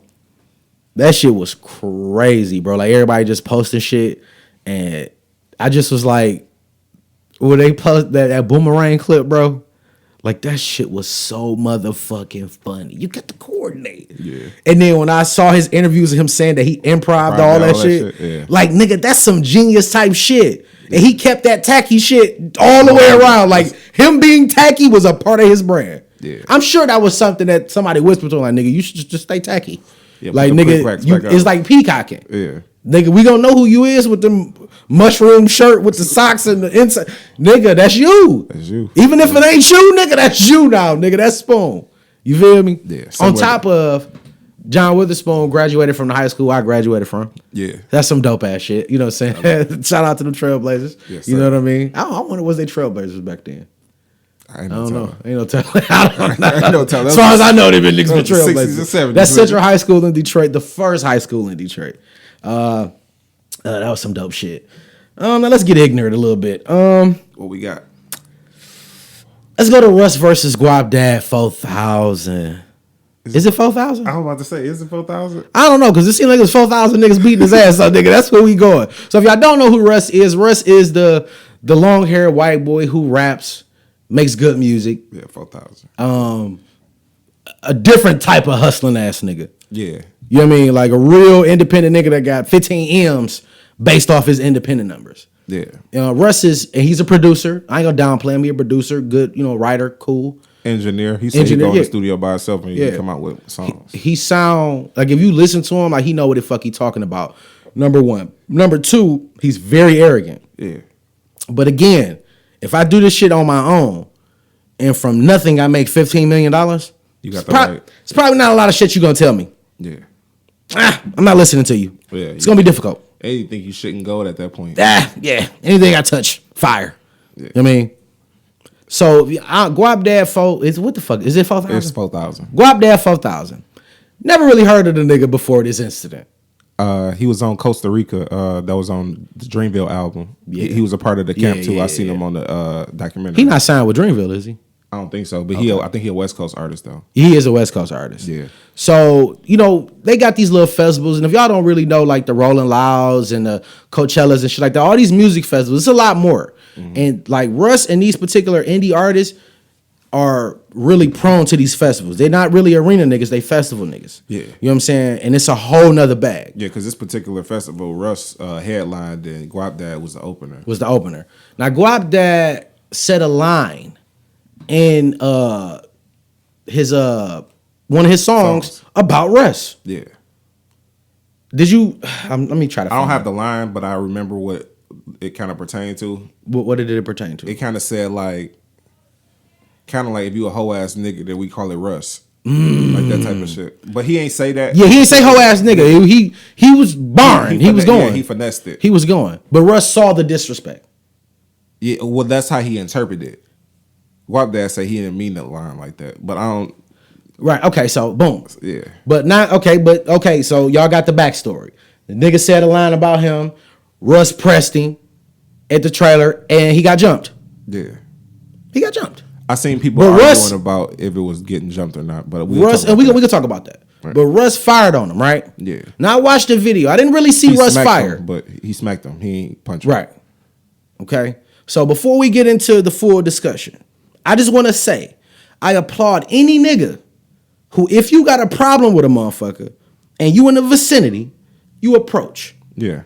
That shit was crazy, bro. Like everybody just posting shit, and I just was like, when they post that Boomerang clip, bro, like that shit was so motherfucking funny. You got to coordinate. Yeah. And then when I saw his interviews of him saying that he improv'd all that shit, yeah. like nigga, that's some genius type shit. And he kept that tacky shit all the way around. Like him being tacky was a part of his brand. Yeah. I'm sure that was something that somebody whispered to him, like, nigga, you should just stay tacky. Yeah, like, nigga, it's like peacocking. Yeah. Nigga, we gonna know who you is with the mushroom shirt with the socks and the inside. Nigga, that's you. That's you. Even if it ain't you, nigga, that's you now. Nigga, that's Spoon. You feel me? Yeah. On top of John Witherspoon graduated from the high school I graduated from. Yeah. That's some dope ass shit. You know what I'm saying? Shout out to the Trailblazers. Yes, you know what I mean? I wonder was they Trailblazers back then. I don't know. Ain't no telling. As far as I know, they've been niggas for Trailblazers. 60s and 70s. That's Central High School in Detroit, the first high school in Detroit. That was some dope shit. Now let's get ignorant a little bit. What we got? Let's go to Russ versus Guap Dad 4,000. Is it 4,000? I was about to say, is it 4,000? I don't know, because it seems like it's 4,000 niggas beating his ass. So, nigga, that's where we going. So if y'all don't know who Russ is the long-haired white boy who raps, makes good music. Yeah, 4,000. A different type of hustling ass nigga. Yeah. You know what I mean? Like a real independent nigga that got 15 M's based off his independent numbers. Yeah. Russ and he's a producer. I ain't gonna downplay him. He a producer, good, writer, cool. Engineer. He said he go in the studio by himself and he come out with songs. He sound like if you listen to him, like he know what the fuck he talking about. Number one. Number two, he's very arrogant. Yeah. But again, if I do this shit on my own and from nothing I make $15 million, it's probably not a lot of shit you gonna tell me. Yeah. I'm not listening to you. Yeah. It's gonna be difficult. Anything you shouldn't go at that point. Yeah. Anything I touch, fire. Yeah. You know what I mean? So Guap Dad 4 is what the fuck? Is it 4,000? It's 4,000. Guap Dad 4,000. Never really heard of the nigga before this incident. He was on Costa Rica. That was on the Dreamville album. Yeah. He was a part of the camp too. I seen him on the documentary. He not signed with Dreamville, is he? I don't think so, but I think he a West Coast artist though. He is a West Coast artist. Yeah. So, they got these little festivals, and if y'all don't really know, like the Rolling Louds and the Coachellas and shit like that, all these music festivals, it's a lot more. Mm-hmm. And like Russ and these particular indie artists, are really prone to these festivals. They're not really arena niggas, they festival niggas. Yeah. You know what I'm saying? And it's a whole nother bag. Yeah, because this particular festival, Russ headlined and Guap Dad was the opener. Now, Guap Dad set a line in his one of his songs about Russ. Yeah. Did you? Let me try to. I don't have the line, but I remember what it kind of pertained to. What did it pertain to? It kind of said like if you a hoe ass nigga, then we call it Russ. Like that type of shit. But he ain't say that. Yeah, he ain't say hoe ass nigga. He was barring. He was going. Yeah, he finessed it. He was going. But Russ saw the disrespect. Yeah, well, that's how he interpreted it. Guap Dad say he didn't mean that line like that, but I don't. Right. Okay. So boom. Yeah. But not okay. But okay. So y'all got the backstory. The nigga said a line about him. Russ pressed him at the trailer, and he got jumped. Yeah. He got jumped. I seen people arguing about if it was getting jumped or not, but we can talk about that. Right. But Russ fired on him, right? Yeah. Now I watched the video. I didn't really see Russ fire, but he smacked him. He ain't punched him. Right. Okay. So before we get into the full discussion, I just want to say I applaud any nigga who, if you got a problem with a motherfucker and you in the vicinity, you approach. Yeah.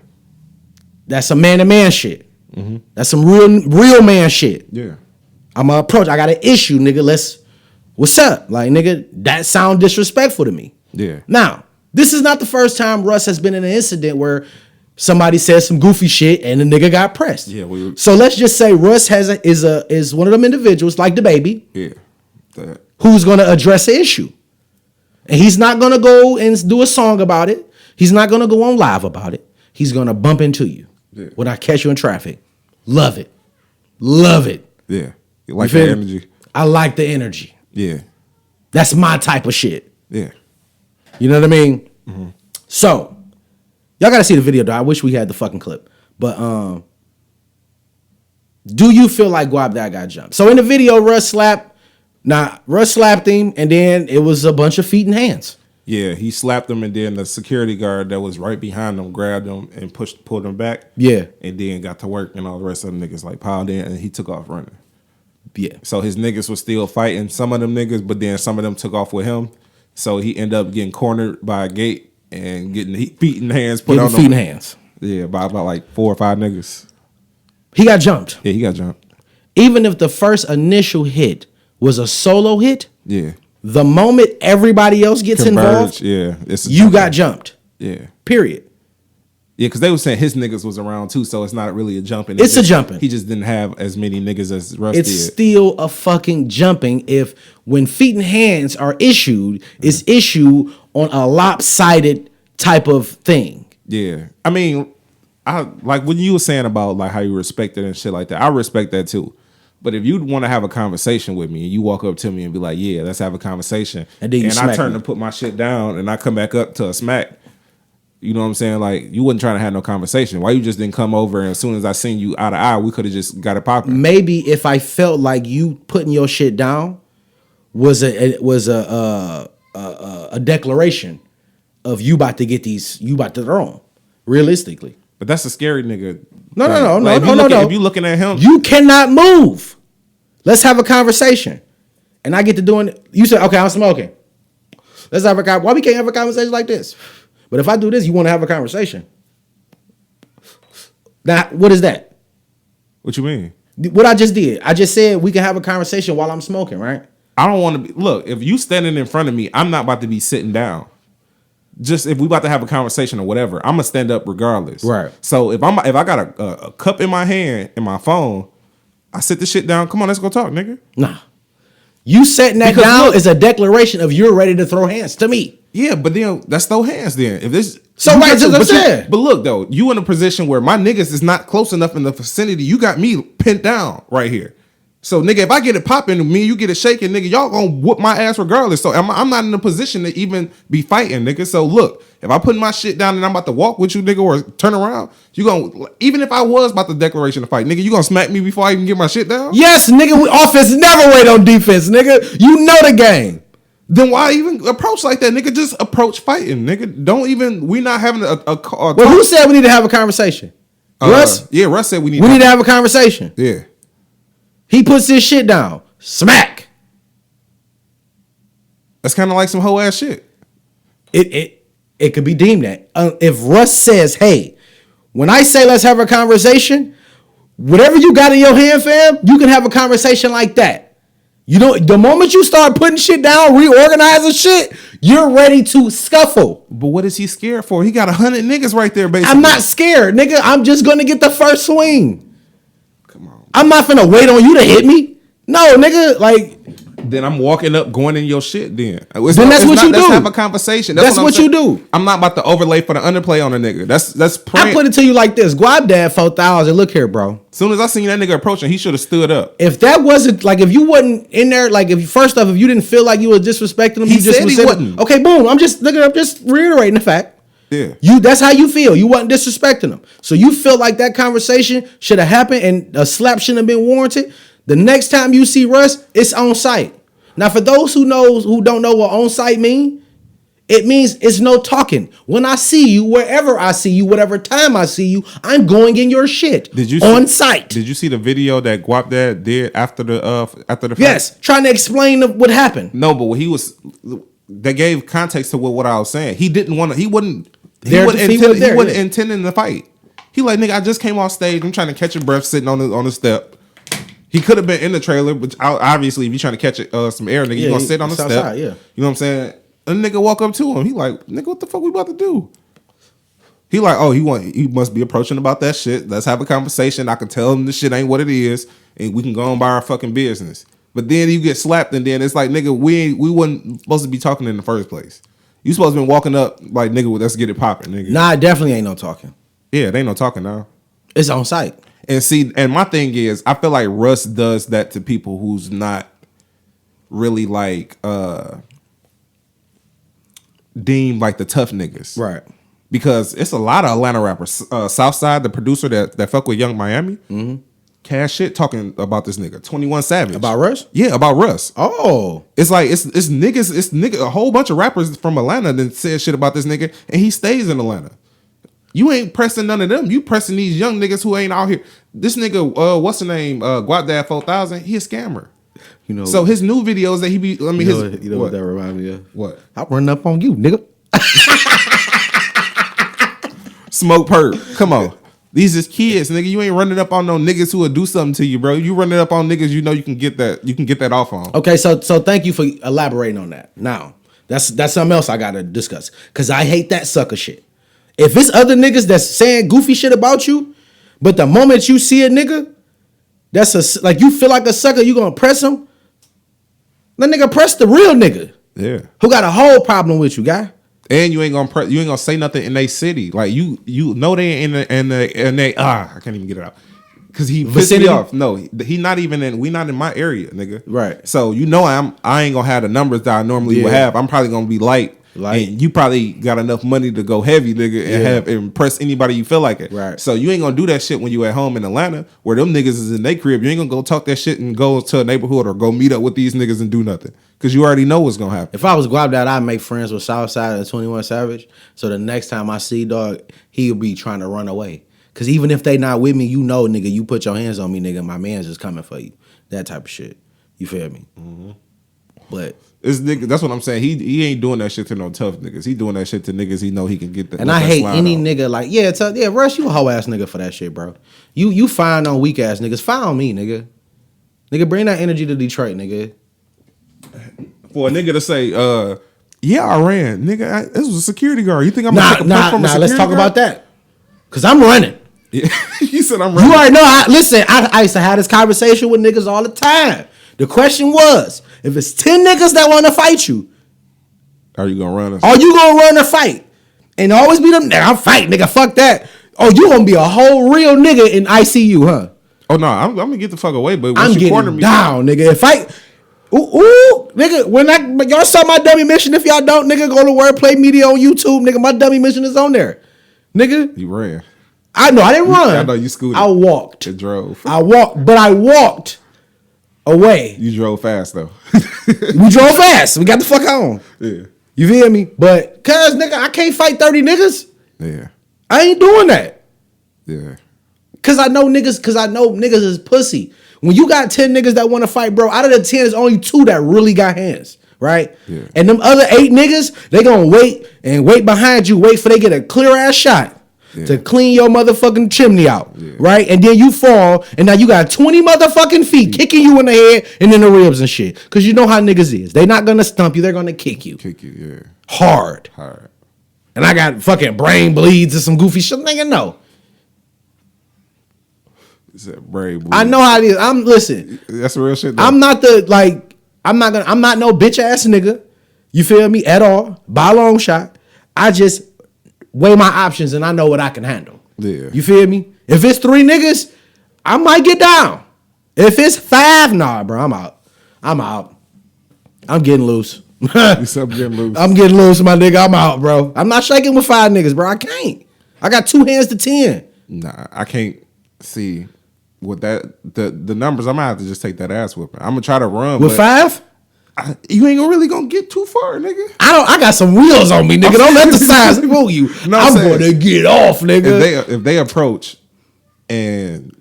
That's some man-to-man shit. Mm-hmm. That's some real man shit. Yeah. I'm gonna approach. I got an issue, nigga. What's up? Like, nigga, that sound disrespectful to me. Yeah. Now, this is not the first time Russ has been in an incident where somebody said some goofy shit and the nigga got pressed. Yeah. So let's just say Russ is one of them individuals like the baby. Yeah. Who's gonna address the issue. And he's not gonna go and do a song about it. He's not gonna go on live about it. He's gonna bump into you when I catch you in traffic. Love it. Yeah. You like that energy? I like the energy. Yeah. That's my type of shit. Yeah. You know what I mean? Mm-hmm. So, y'all gotta see the video though. I wish we had the fucking clip. But do you feel like Guap Dad got jumped? So in the video, Russ slapped him, and then it was a bunch of feet and hands. Yeah, he slapped him, and then the security guard that was right behind him grabbed him and pulled him back. Yeah. And then got to work, and all the rest of the niggas like piled in, and he took off running. Yeah. So his niggas was still fighting some of them niggas, but then some of them took off with him. So he ended up getting cornered by a gate and getting feet and hands put on him. Feet and hands. Yeah, by about like 4 or 5 niggas. He got jumped. Yeah, he got jumped. Even if the first initial hit was a solo hit, yeah, the moment everybody else gets involved, yeah, you got jumped. Yeah. Period. Yeah, because they were saying his niggas was around too, so it's not really a jumping. It's a jumping. He just didn't have as many niggas as Russ did. It's still a fucking jumping if when feet and hands are issued, it's issued on a lopsided type of thing. Yeah. I mean, I like when you were saying about like how you respect it and shit like that, I respect that too. But if you want to have a conversation with me and you walk up to me and be like, yeah, let's have a conversation. And then I turn to put my shit down and I come back up to a smack. You know what I'm saying? Like, you wasn't trying to have no conversation. Why you just didn't come over and as soon as I seen you eye to eye, we could have just got it popping. Maybe if I felt like you putting your shit down was a declaration of you about to get these, you about to throw them, realistically. But that's a scary nigga. No. If you looking at him, you cannot move. Let's have a conversation. And I get to doing it. You said, okay, I'm smoking. Let's have a conversation. Why we can't have a conversation like this? But if I do this, you want to have a conversation. Now, what is that? What you mean? What I just did. I just said we can have a conversation while I'm smoking, right? I don't want to be. Look, if you standing in front of me, I'm not about to be sitting down. Just if we about to have a conversation or whatever, I'm gonna stand up regardless. Right. So if I got a cup in my hand and my phone, I sit the shit down. Come on, let's go talk, nigga. Nah. You setting that down is a declaration of you're ready to throw hands to me. Yeah, but then let's throw hands then. If this so right, just what I'm saying. But look though, you in a position where my niggas is not close enough in the vicinity. You got me pinned down right here. So nigga, if I get it popping, me and you get it shaking, nigga, y'all gonna whoop my ass regardless. So I'm not in a position to even be fighting, nigga. So look, if I put my shit down and I'm about to walk with you, nigga, or turn around, you gonna, even if I was about the declaration to fight, nigga, you gonna smack me before I even get my shit down? Yes, nigga, offense never wait on defense, nigga. You know the game. Then why even approach like that, nigga? Just approach fighting, nigga. Don't even, we not having a well, who said we need to have a conversation? Russ? Yeah, Russ said we need to have a conversation. Yeah. He puts his shit down. Smack. That's kind of like some hoe ass shit. It could be deemed that. If Russ says, hey, when I say let's have a conversation, whatever you got in your hand, fam, you can have a conversation like that. You know, the moment you start putting shit down, reorganizing shit, you're ready to scuffle. But what is he scared for? He got 100 niggas right there, basically. I'm not scared, nigga. I'm just gonna get the first swing. Come on. I'm not finna wait on you to hit me. No, nigga, like. Then I'm walking up, going in your shit. Then that's what you do. Let's have a conversation. That's what you do. I'm not about to overlay for the underplay on a nigga. That's. I put it to you like this: Guap Dad 4,000. Look here, bro. As soon as I seen that nigga approaching, he should have stood up. If that wasn't like, if you wasn't in there, like, if first off, if you didn't feel like you were disrespecting him, he just said he wouldn't. Okay, boom. I'm just reiterating the fact. Yeah. That's how you feel. You wasn't disrespecting him, so you feel like that conversation should have happened and a slap shouldn't have been warranted. The next time you see Russ, it's on site. Now, for those who don't know what on site mean, it means it's no talking. When I see you, wherever I see you, whatever time I see you, I'm going in your shit. On site. Did you see the video that Guap Dad did after the fight? Yes, trying to explain what happened. No, but they gave context to what I was saying. He didn't want to. He wasn't intending to fight. He like, nigga, I just came off stage. I'm trying to catch a breath sitting on the step. He could have been in the trailer, but obviously, if you're trying to catch some air, nigga, you're going to sit on the step. Outside, yeah. You know what I'm saying? And the nigga walk up to him. He like, nigga, what the fuck we about to do? He like, oh, he must be approaching about that shit. Let's have a conversation. I can tell him this shit ain't what it is, and we can go on by our fucking business. But then you get slapped, and then it's like, nigga, we wasn't supposed to be talking in the first place. You supposed to be walking up like, nigga, let's get it popping, nigga. Nah, it definitely ain't no talking. Yeah, it ain't no talking now. It's on site. And see, and my thing is, I feel like Russ does that to people who's not really like deemed like the tough niggas, right? Because it's a lot of Atlanta rappers. Southside, the producer that fuck with Young Miami, cash shit talking about this nigga 21 Savage. About Russ? Yeah, about Russ. Oh, it's like it's niggas, a whole bunch of rappers from Atlanta that said shit about this nigga, and he stays in Atlanta. You ain't pressing none of them. You pressing these young niggas who ain't out here. This nigga, what's the name? Guap Dad 4,000. He a scammer. You know. So his new videos that he be. I mean, you know what that remind me of? What? I run up on you, nigga. Smoke perp. Come on. These is kids, nigga. You ain't running up on no niggas who will do something to you, bro. You running up on niggas you know you can get that off on. Okay, so thank you for elaborating on that. Now, that's something else I gotta discuss. Cause I hate that sucker shit. If it's other niggas that's saying goofy shit about you, but the moment you see a nigga, like you feel like a sucker, you gonna press him. That nigga press the real nigga. Yeah. Who got a whole problem with you, guy? And you ain't gonna say nothing in they city. Like you know they in they I can't even get it out. Cause he pissed me off. No, he not even in. We not in my area, nigga. Right. So you know I ain't gonna have the numbers that I normally would have. I'm probably gonna be light. And you probably got enough money to go heavy, nigga, and have impress anybody you feel like it. Right. So you ain't gonna do that shit when you at home in Atlanta, where them niggas is in their crib. You ain't gonna go talk that shit and go to a neighborhood or go meet up with these niggas and do nothing, because you already know what's gonna happen. If I was Guap Dad, I'd make friends with Southside and 21 Savage. So the next time I see dog, he'll be trying to run away. Cause even if they not with me, you know, nigga, you put your hands on me, nigga, my man's just coming for you. That type of shit. You feel me? Mm-hmm. But this nigga, that's what I'm saying. He ain't doing that shit to no tough niggas. He doing that shit to niggas he know he can get that. And I hate any nigga like, Russ, you a hoe ass nigga for that shit, bro. You fine on weak ass niggas. Fine on me, nigga. Nigga, bring that energy to Detroit, nigga. For a nigga to say, yeah, I ran. Nigga, this was a security guard. You think I'm gonna take a punch from a security let's talk guard? about that. Cause I'm running. Yeah. You said I'm running. You already know. I used to have this conversation with niggas all the time. The question was, if it's 10 niggas that want to fight you, are you gonna run? Are you gonna run a fight? And always be them, I'm fighting, nigga, fuck that. Oh, you gonna be a whole real nigga in ICU, huh? Oh, no, I'm gonna get the fuck away, but I'm getting corner me down, nigga. If nigga, when y'all saw my dummy mission, if y'all don't, nigga, go to Wordplay Media on YouTube, nigga, my dummy mission is on there. Nigga. You ran. I know, I didn't run. I know you scooted. I walked. You drove. I walked away. You drove fast though. We drove fast. We got the fuck on. Yeah. You feel me? But cause nigga, I can't fight 30 niggas. Yeah. I ain't doing that. Yeah. Cause I know niggas is pussy. When you got 10 niggas that want to fight, bro, out of the 10, there's only 2 that really got hands. right? Yeah. And them other 8 niggas, they gonna wait behind you, wait for they get a clear ass shot. Yeah. To clean your motherfucking chimney out, right? And then you fall, and now you got 20 motherfucking feet kicking you in the head and in the ribs and shit. Because you know how niggas is. They not going to stump you. They're going to kick you. Hard. And I got fucking brain bleeds and some goofy shit. Nigga, no. It's that brain bleed. I know how it is. Listen. That's real shit, though. I'm not I'm not no bitch ass nigga. You feel me? At all. By a long shot. I just weigh my options and I know what I can handle. Yeah. You feel me? If it's 3 niggas, I might get down. If it's 5, nah, bro, I'm out. I'm getting loose. I'm getting loose, my nigga. I'm out, bro. I'm not shaking with 5 niggas, bro. I can't. I got 2 hands to 10. Nah, I can't see with that the numbers. I'm gonna have to just take that ass whipping. I'm gonna try to run with 5. You ain't really gonna get too far, nigga. I got some wheels on me, nigga. Don't let the size fool you. I'm gonna get off, nigga. If they approach and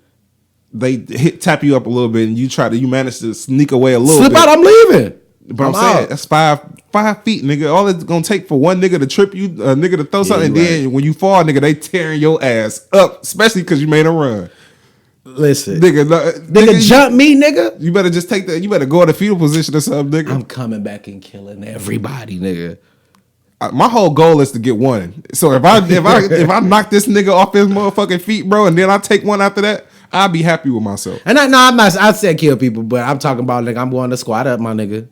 they tap you up a little bit and you manage to sneak away a little bit. Slip out, I'm leaving. But I'm saying that's 5 feet, nigga. All it's gonna take for one nigga to trip you, a nigga to throw something, and then when you fall, nigga, they tearing your ass up, especially because you made a run. Listen, nigga, jump me, nigga. You better just take that. You better go in a fetal position or something, nigga. I'm coming back and killing everybody, nigga. My whole goal is to get one. So if I knock this nigga off his motherfucking feet, bro, and then I take one after that, I'll be happy with myself. And I'm not. I said kill people, but I'm talking about nigga. I'm going to squat up, my nigga,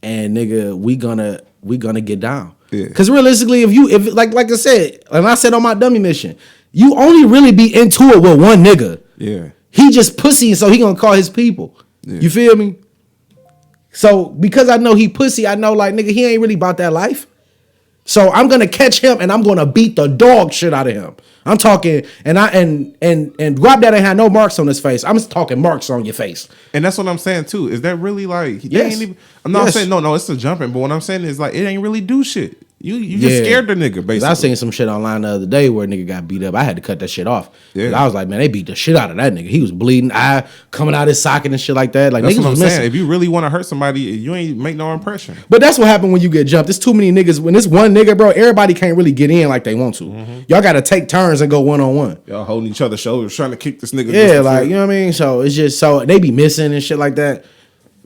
and nigga, we gonna get down. Yeah. Because realistically, if like I said, and I said on my dummy mission, you only really be into it with one nigga. Yeah. He just pussy, so he gonna call his people. Yeah. You feel me? So because I know he pussy, I know like nigga, he ain't really about that life. So I'm gonna catch him and I'm gonna beat the dog shit out of him. I'm talking and Guap that ain't had no marks on his face. I'm just talking marks on your face. And that's what I'm saying too. Is that really like yes. I'm not saying no, it's a jumping, but what I'm saying is like it ain't really do shit. You just scared the nigga, basically. I seen some shit online the other day where a nigga got beat up. I had to cut that shit off. Yeah. I was like, man, they beat the shit out of that nigga. He was bleeding, eye coming out his socket and shit like that. Like, that's niggas what I'm was saying. missing. If you really want to hurt somebody, you ain't make no impression. But that's what happened when you get jumped. There's too many niggas. When it's one nigga, bro, everybody can't really get in like they want to. Mm-hmm. Y'all got to take turns and go one-on-one. Y'all holding each other's shoulders, trying to kick this nigga. Yeah, like, you know what I mean? So it's just, so they be missing and shit like that.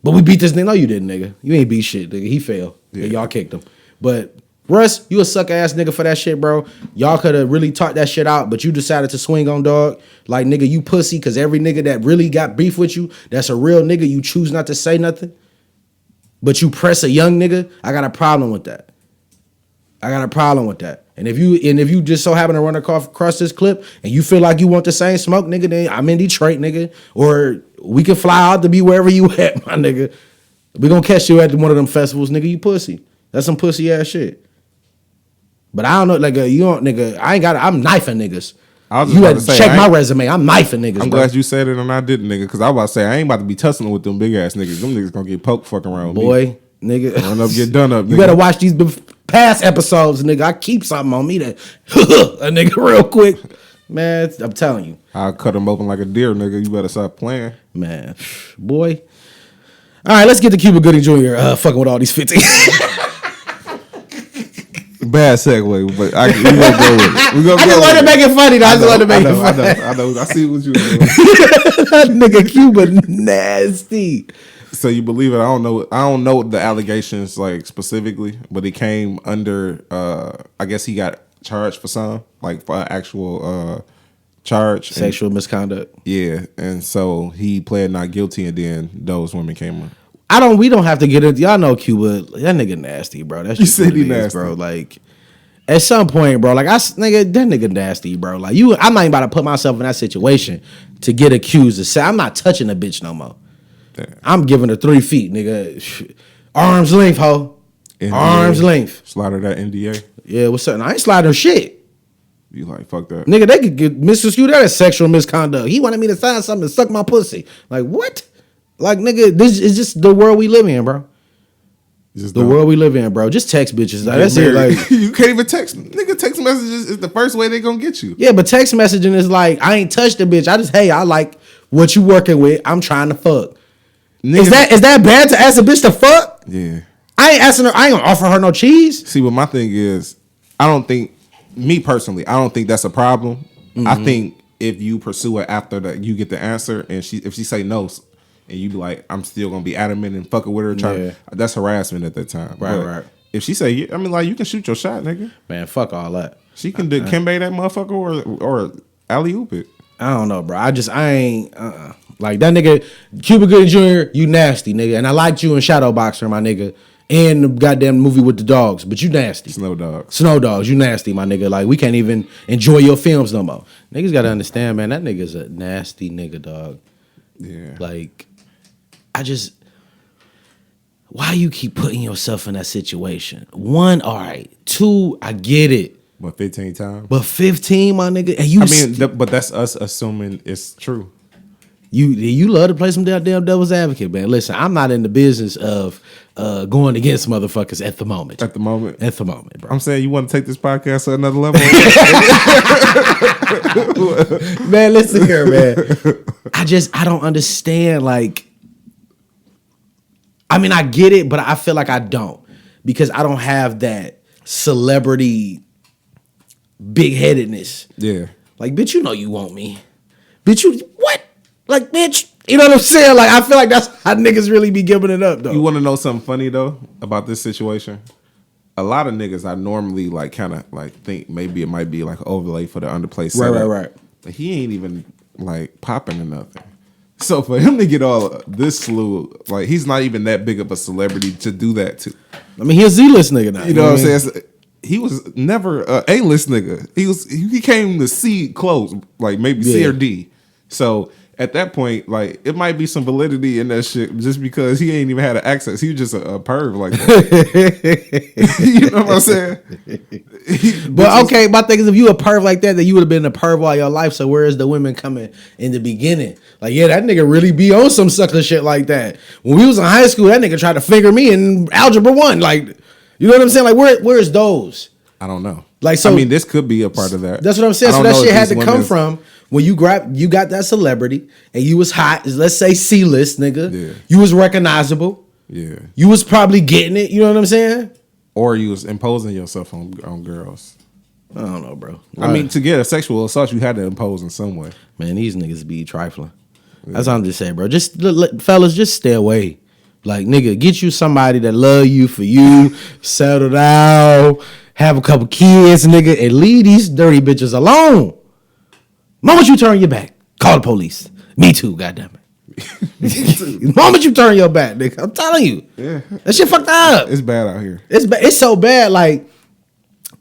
But we beat this nigga. No, you didn't, nigga. You ain't beat shit, nigga. He failed. Yeah. Y'all kicked him. But Russ, you a suck ass nigga for that shit, bro. Y'all could have really talked that shit out, but you decided to swing on dog. Like, nigga, you pussy, because every nigga that really got beef with you, that's a real nigga, you choose not to say nothing. But you press a young nigga, I got a problem with that. And if you just so happen to run across this clip and you feel like you want the same smoke, nigga, then I'm in Detroit, nigga. Or we can fly out to be wherever you at, my nigga. We gonna catch you at one of them festivals, nigga, you pussy. That's some pussy ass shit. But I don't know, like, you don't, nigga, I'm knifing niggas. You had to check my resume. I'm knifing niggas. I'm glad you said it and I didn't, nigga, because I was about to say, I ain't about to be tussling with them big ass niggas. Them niggas gonna get poked fucking around. Boy, nigga. Run up, get done up, nigga. You better watch these past episodes, nigga. I keep something on me that, a nigga real quick. Man, I'm telling you. I'll cut him open like a deer, nigga. You better stop playing. Man, boy. All right, let's get to Cuba Gooding Jr. Fucking with all these 15. Bad segue, but we gonna go with it. I just wanted to make it funny. I just wanted to make it funny. I know. I see what you doing. That nigga Cuba nasty. So you believe it? I don't know the allegations like specifically, but it came under. I guess he got charged for some, like for actual charge, sexual misconduct. Yeah, and so he pled not guilty, and then those women came up. We don't have to get it. Y'all know Cuba. That nigga nasty, bro. That's just what he nasty, bro. Like, at some point, bro, like, that nigga nasty, bro. Like, I'm not even about to put myself in that situation to get accused of say I'm not touching a bitch no more. Damn. I'm giving her 3 feet, nigga. Arm's length, ho. NDA. Arm's length. Slide that NDA. Yeah, what's up? I ain't sliding her shit. You like, fuck that. Nigga, they could get misconstrued that as sexual misconduct. He wanted me to sign something and suck my pussy. Like, what? Like, nigga, this is just the world we live in, bro. World we live in, bro. Just text bitches. Like, that's it. Like, you can't even text. Nigga, text messages is the first way they gonna get you. Yeah, but text messaging is like, I ain't touched the bitch. I like what you working with. I'm trying to fuck. Nigga, is that bad to ask a bitch to fuck? Yeah. I ain't asking her. I ain't gonna offer her no cheese. See, what my thing is, I don't think that's a problem. Mm-hmm. I think if you pursue it after that, you get the answer, and if she say no, and you be like, I'm still gonna be adamant and fucking with her, that's harassment at that time. Right. If she say, I mean, like, you can shoot your shot, nigga. Man, fuck all that. She can do Kimbe that motherfucker or alley oop it. I don't know, bro. I ain't like that nigga Cuba Gooding Jr. You nasty nigga, and I liked you in Shadow Boxer, my nigga, and the goddamn movie with the dogs, but you nasty. Snow Dogs, you nasty, my nigga. Like we can't even enjoy your films no more. Niggas gotta understand, man. That nigga's a nasty nigga, dog. Yeah. Like, why you keep putting yourself in that situation? 1, all right. 2, I get it. But 15 times? But 15, my nigga. And you but that's us assuming it's true. You love to play some damn devil's advocate, man. Listen, I'm not in the business of going against motherfuckers at the moment. At the moment, bro. I'm saying you want to take this podcast to another level. Man, listen here, man. I don't understand, like, I mean, I get it, but I feel like I don't. Because I don't have that celebrity big-headedness. Yeah. Like, bitch, you know you want me. Bitch, you, what? Like, bitch, you know what I'm saying? Like, I feel like that's how niggas really be giving it up, though. You want to know something funny, though, about this situation? A lot of niggas I normally, like, kind of, like, think maybe it might be, like, overlay for the underplay setup. Right. But he ain't even, like, popping or nothing. So for him to get all this slew, like, he's not even that big of a celebrity to do that to. I mean, he's a Z-list nigga now. You know what I'm saying? He was never a A-list nigga. He came to C close, like maybe C or D. So at that point, like, it might be some validity in that shit just because he ain't even had an access. He was just a perv like that. You know what I'm saying? But okay, my thing is, if you a perv like that, then you would have been a perv all your life. So where is the women coming in the beginning? Like, yeah, that nigga really be on some sucker shit like that. When we was in high school, that nigga tried to finger me in Algebra 1. Like, you know what I'm saying? Like, where's those? I don't know. Like, so I mean, this could be a part of that. That's what I'm saying. So that shit had to come from when you got that celebrity and you was hot. Let's say C-list, nigga. Yeah. You was recognizable. Yeah. You was probably getting it. You know what I'm saying? Or you was imposing yourself on girls. I don't know, bro. I mean, to get a sexual assault, you had to impose in some way. Man, these niggas be trifling. Yeah. That's what I'm just saying, bro. Just fellas, just stay away. Like, nigga, get you somebody that love you for you, settle down, have a couple kids, nigga, and leave these dirty bitches alone. Moment you turn your back, call the police. Me too, goddammit. The moment you turn your back, nigga, I'm telling you. Yeah. That shit fucked up. It's bad out here. It's so bad, like,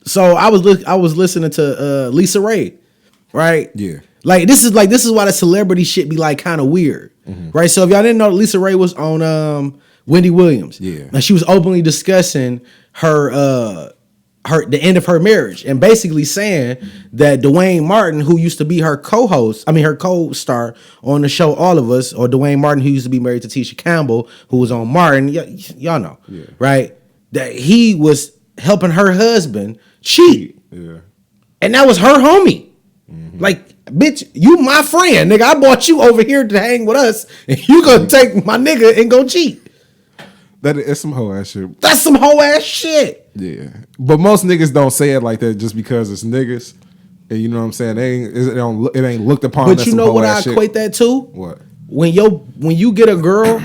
so I was listening to Lisa Ray, right? Yeah. Like, this is why the celebrity shit be like kind of weird. Mm-hmm. Right? So if y'all didn't know, Lisa Ray was on Wendy Williams. Yeah. And she was openly discussing her the end of her marriage and basically saying that Dwayne Martin, who used to be her co-star on the show All of Us, or Dwayne Martin, who used to be married to Tisha Campbell, who was on Martin, y'all know, right? That he was helping her husband cheat. Yeah. And that was her homie. Mm-hmm. Like, bitch, you my friend, nigga. I brought you over here to hang with us, and you gonna take my nigga and go cheat. That is some hoe ass shit. That's some hoe ass shit. Yeah, but most niggas don't say it like that just because it's niggas. And you know what I'm saying? It ain't looked upon. But you know what I equate that to? What? When you get a girl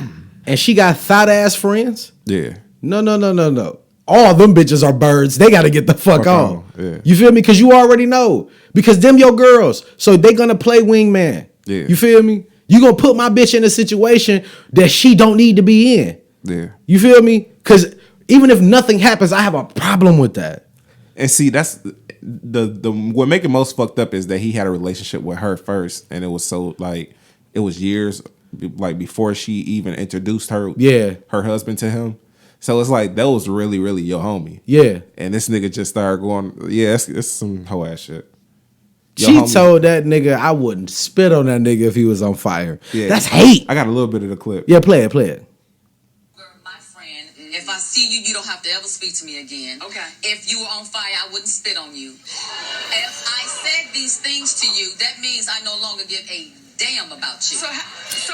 and she got thought ass friends. Yeah. No. All them bitches are birds. They got to get the fuck on. Yeah. You feel me? Because you already know. Because them your girls. So they going to play wingman. Yeah. You feel me? You going to put my bitch in a situation that she don't need to be in. Yeah. You feel me? Because even if nothing happens, I have a problem with that. And see, that's the what make it most fucked up is that he had a relationship with her first. And it was so, like, it was years, like, before she even introduced her husband to him. So it's like, that was really, really your homie. Yeah. And this nigga just started going, it's some hoe ass shit. She told that nigga I wouldn't spit on that nigga if he was on fire. Yeah. That's hate. I got a little bit of the clip. Yeah, play it. My friend, if I see you, you don't have to ever speak to me again. Okay. If you were on fire, I wouldn't spit on you. If I said these things to you, that means I no longer give a damn about you. So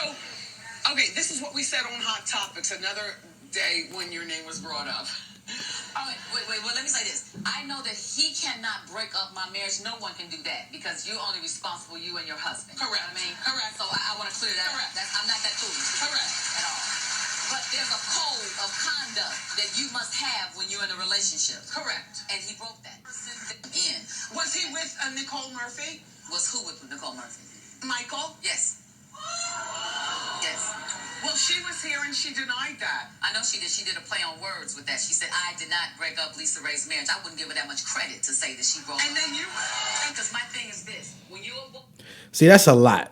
okay, this is what we said on Hot Topics. Another day when your name was brought up. Wait, well, let me say this. I know that he cannot break up my marriage. No one can do that because you're only responsible, you and your husband. Correct. You know what I mean? Correct. So I want to clear that. Correct. I'm not that foolish. Correct. At all. But there's a code of conduct that you must have when you're in a relationship. Correct. And he broke that. Was he with Nicole Murphy? Was who with Nicole Murphy? Michael? Yes. Yes. Well, she was here and she denied that. I know she did. She did a play on words with that. She said, I did not break up Lisa Ray's marriage. I wouldn't give her that much credit to say that she broke up. And then you... Because my thing is this. When you... See, that's a lot.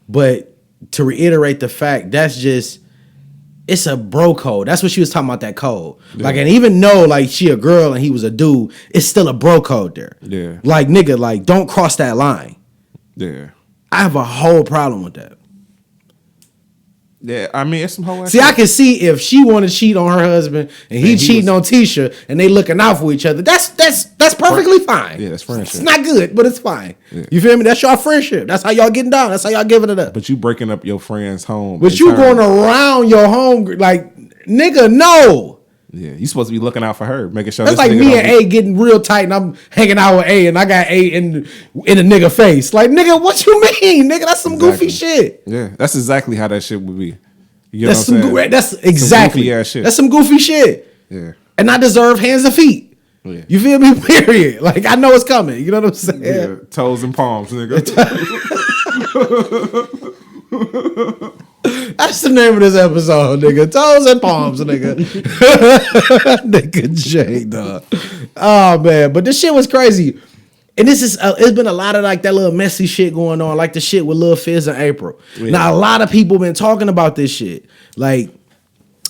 But to reiterate the fact, that's just... It's a bro code. That's what she was talking about, that code. Yeah. Like, and even though, like, she a girl and he was a dude, it's still a bro code there. Yeah. Like, nigga, like, don't cross that line. Yeah. I have a whole problem with that. Yeah, I mean, it's some whole... See, I can see if she want to cheat on her husband and he cheating on Tisha and they looking out for each other. That's perfectly fine. Yeah, that's friendship. It's not good, but it's fine. Yeah. You feel me? That's your friendship. That's how y'all getting down. That's how y'all giving it up. But you breaking up your friend's home. But you going around your home like, nigga, no. Yeah, you supposed to be looking out for her, making sure. That's like me and A getting real tight, and I'm hanging out with A, and I got A in a nigga face. Like, nigga, what you mean, nigga? That's some goofy shit. Yeah, that's exactly how that shit would be. You know that's exactly some goofy ass shit. That's some goofy shit. Yeah, and I deserve hands and feet. Yeah. You feel me? Period. Like, I know it's coming. You know what I'm saying? Yeah, toes and palms, nigga. That's the name of this episode, nigga. Toes and palms, nigga. Nigga J, dog. Oh, man. But this shit was crazy. And this is, it's been a lot of like that little messy shit going on, like the shit with Lil Fizz and April. Yeah. Now, a lot of people been talking about this shit. Like,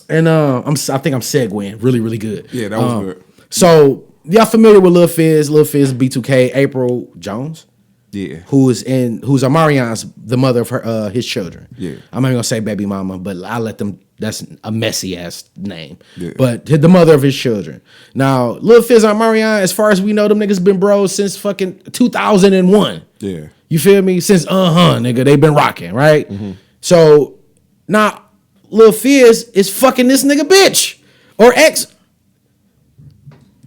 and I think I'm segueing really, really good. Yeah, that was good. So, y'all familiar with Lil Fizz? Lil Fizz, B2K, April Jones? Yeah, who's Omarion's the mother of his children. Yeah, I'm not even gonna say baby mama, but I let them. That's a messy ass name. Yeah. But the mother of his children. Now, Lil Fizz and Omarion, as far as we know, them niggas been bros since fucking 2001. Yeah, you feel me? Since nigga, they been rocking, right? Mm-hmm. So now Lil Fizz is fucking this nigga bitch or ex.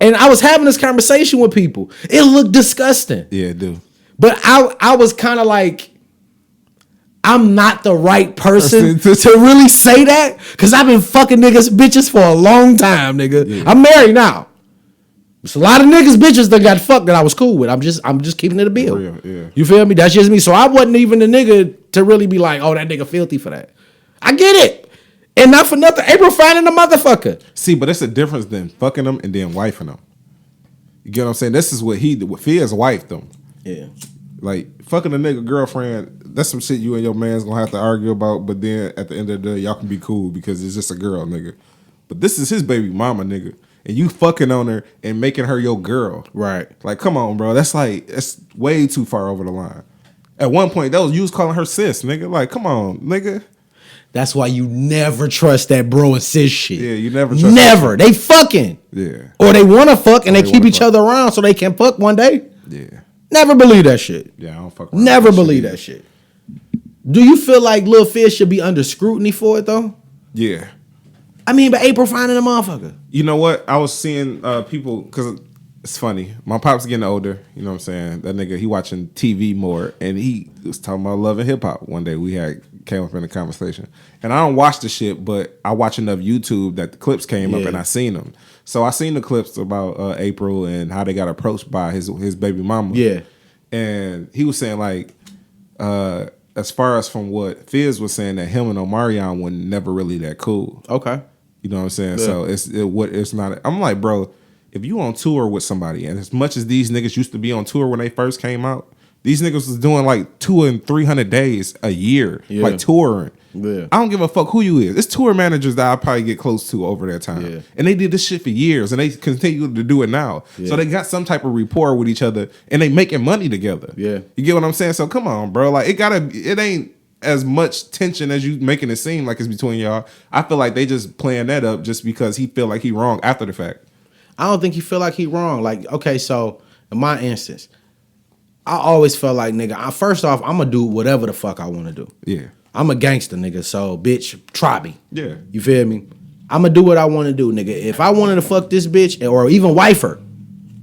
And I was having this conversation with people. It looked disgusting. Yeah, it do. But I was kind of like, I'm not the right person to really say that because I've been fucking bitches for a long time, nigga. Yeah. I'm married now. There's a lot of niggas bitches that got fucked that I was cool with. I'm just keeping it a bill. Real, yeah. You feel me? That's just me. So I wasn't even the nigga to really be like, oh, that nigga filthy for that. I get it. And not for nothing, April finding a motherfucker. See, but it's a difference than fucking them and then wifing them. You get what I'm saying? This is what Fizz wifed them. Yeah. Like, fucking a nigga girlfriend, that's some shit you and your man's gonna have to argue about, but then at the end of the day, y'all can be cool because it's just a girl, nigga. But this is his baby mama, nigga. And you fucking on her and making her your girl. Right. Like, come on, bro. That's way too far over the line. At one point, you was calling her sis, nigga. Like, come on, nigga. That's why you never trust that bro and sis shit. Yeah, you never trust Never. They fucking. Yeah. Or they want to fuck and they keep each other around so they can fuck one day. Yeah. Never believe that shit. Yeah, I don't fuck around. Never believe that shit. Do you feel like Lil Fizz should be under scrutiny for it, though? Yeah. I mean, but April finding a motherfucker. You know what? I was seeing people, because it's funny. My pop's getting older. You know what I'm saying? That nigga, he watching TV more, and he was talking about love and hip-hop. One day we came up in a conversation. And I don't watch the shit, but I watch enough YouTube that the clips came up and I seen them. So I seen the clips about April and how they got approached by his baby mama. Yeah. And he was saying, like, as far as from what Fizz was saying, that him and Omarion were never really that cool. Okay. You know what I'm saying? Yeah. So it's not. I'm like, bro, if you on tour with somebody, and as much as these niggas used to be on tour when they first came out, these niggas was doing like 200 and 300 days a year, like touring. Yeah. I don't give a fuck who you is. It's tour managers that I probably get close to over that time. Yeah. And they did this shit for years and they continue to do it now. Yeah. So they got some type of rapport with each other and they making money together. Yeah. You get what I'm saying? So come on, bro. Like it ain't as much tension as you making it seem like it's between y'all. I feel like they just playing that up just because he feel like he wrong after the fact. I don't think he feel like he wrong. Like, okay, so in my instance, I always felt like, nigga, first off, I'm gonna do whatever the fuck I want to do. Yeah. I'm a gangster, nigga, so bitch, try me. Yeah. You feel me? I'm gonna do what I want to do, nigga. If I wanted to fuck this bitch or even wife her,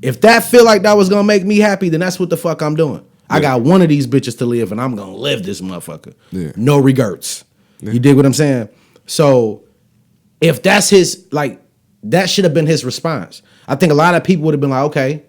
if that feel like that was gonna make me happy, then that's what the fuck I'm doing. Yeah. I got one of these bitches to live, and I'm gonna live this motherfucker. Yeah. No regrets. Yeah. You dig what I'm saying? So if that's his, like, that should have been his response. I think a lot of people would have been like, okay,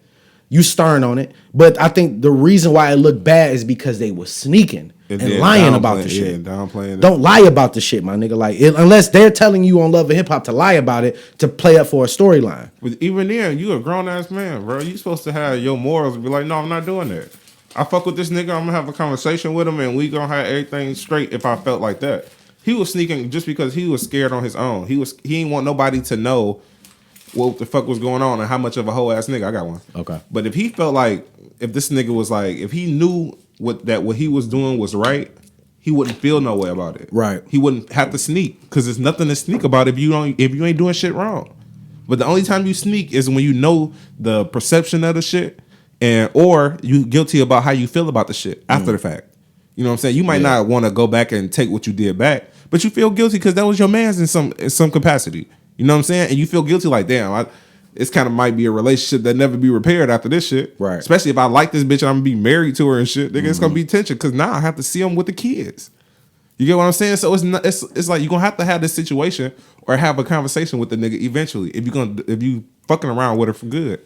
you stern on it. But I think the reason why it looked bad is because they were sneaking and lying about the shit. Don't lie about the shit, my nigga. Like, unless they're telling you on Love and Hip Hop to lie about it to play up for a storyline. But even then, you a grown ass man, bro. You supposed to have your morals and be like, no, I'm not doing that. I fuck with this nigga. I'm gonna have a conversation with him, and we gonna have everything straight. If I felt like that, he was sneaking just because he was scared on his own. He ain't want nobody to know what the fuck was going on and how much of a whole ass nigga. I got one. Okay. But if he felt like, if this nigga was like, if he knew what he was doing was right, he wouldn't feel no way about it. Right. He wouldn't have to sneak because there's nothing to sneak about if you ain't doing shit wrong. But the only time you sneak is when you know the perception of the shit, or you guilty about how you feel about the shit after the fact. You know what I'm saying? You might not want to go back and take what you did back, but you feel guilty because that was your man's in some capacity. You know what I'm saying? And you feel guilty like, damn, it's kind of might be a relationship that never be repaired after this shit. Right. Especially if I like this bitch and I'm gonna be married to her and shit. Nigga, it's gonna be tension because now I have to see them with the kids. You get what I'm saying? So it's like you're gonna have to have this situation or have a conversation with the nigga eventually if you fucking around with her for good.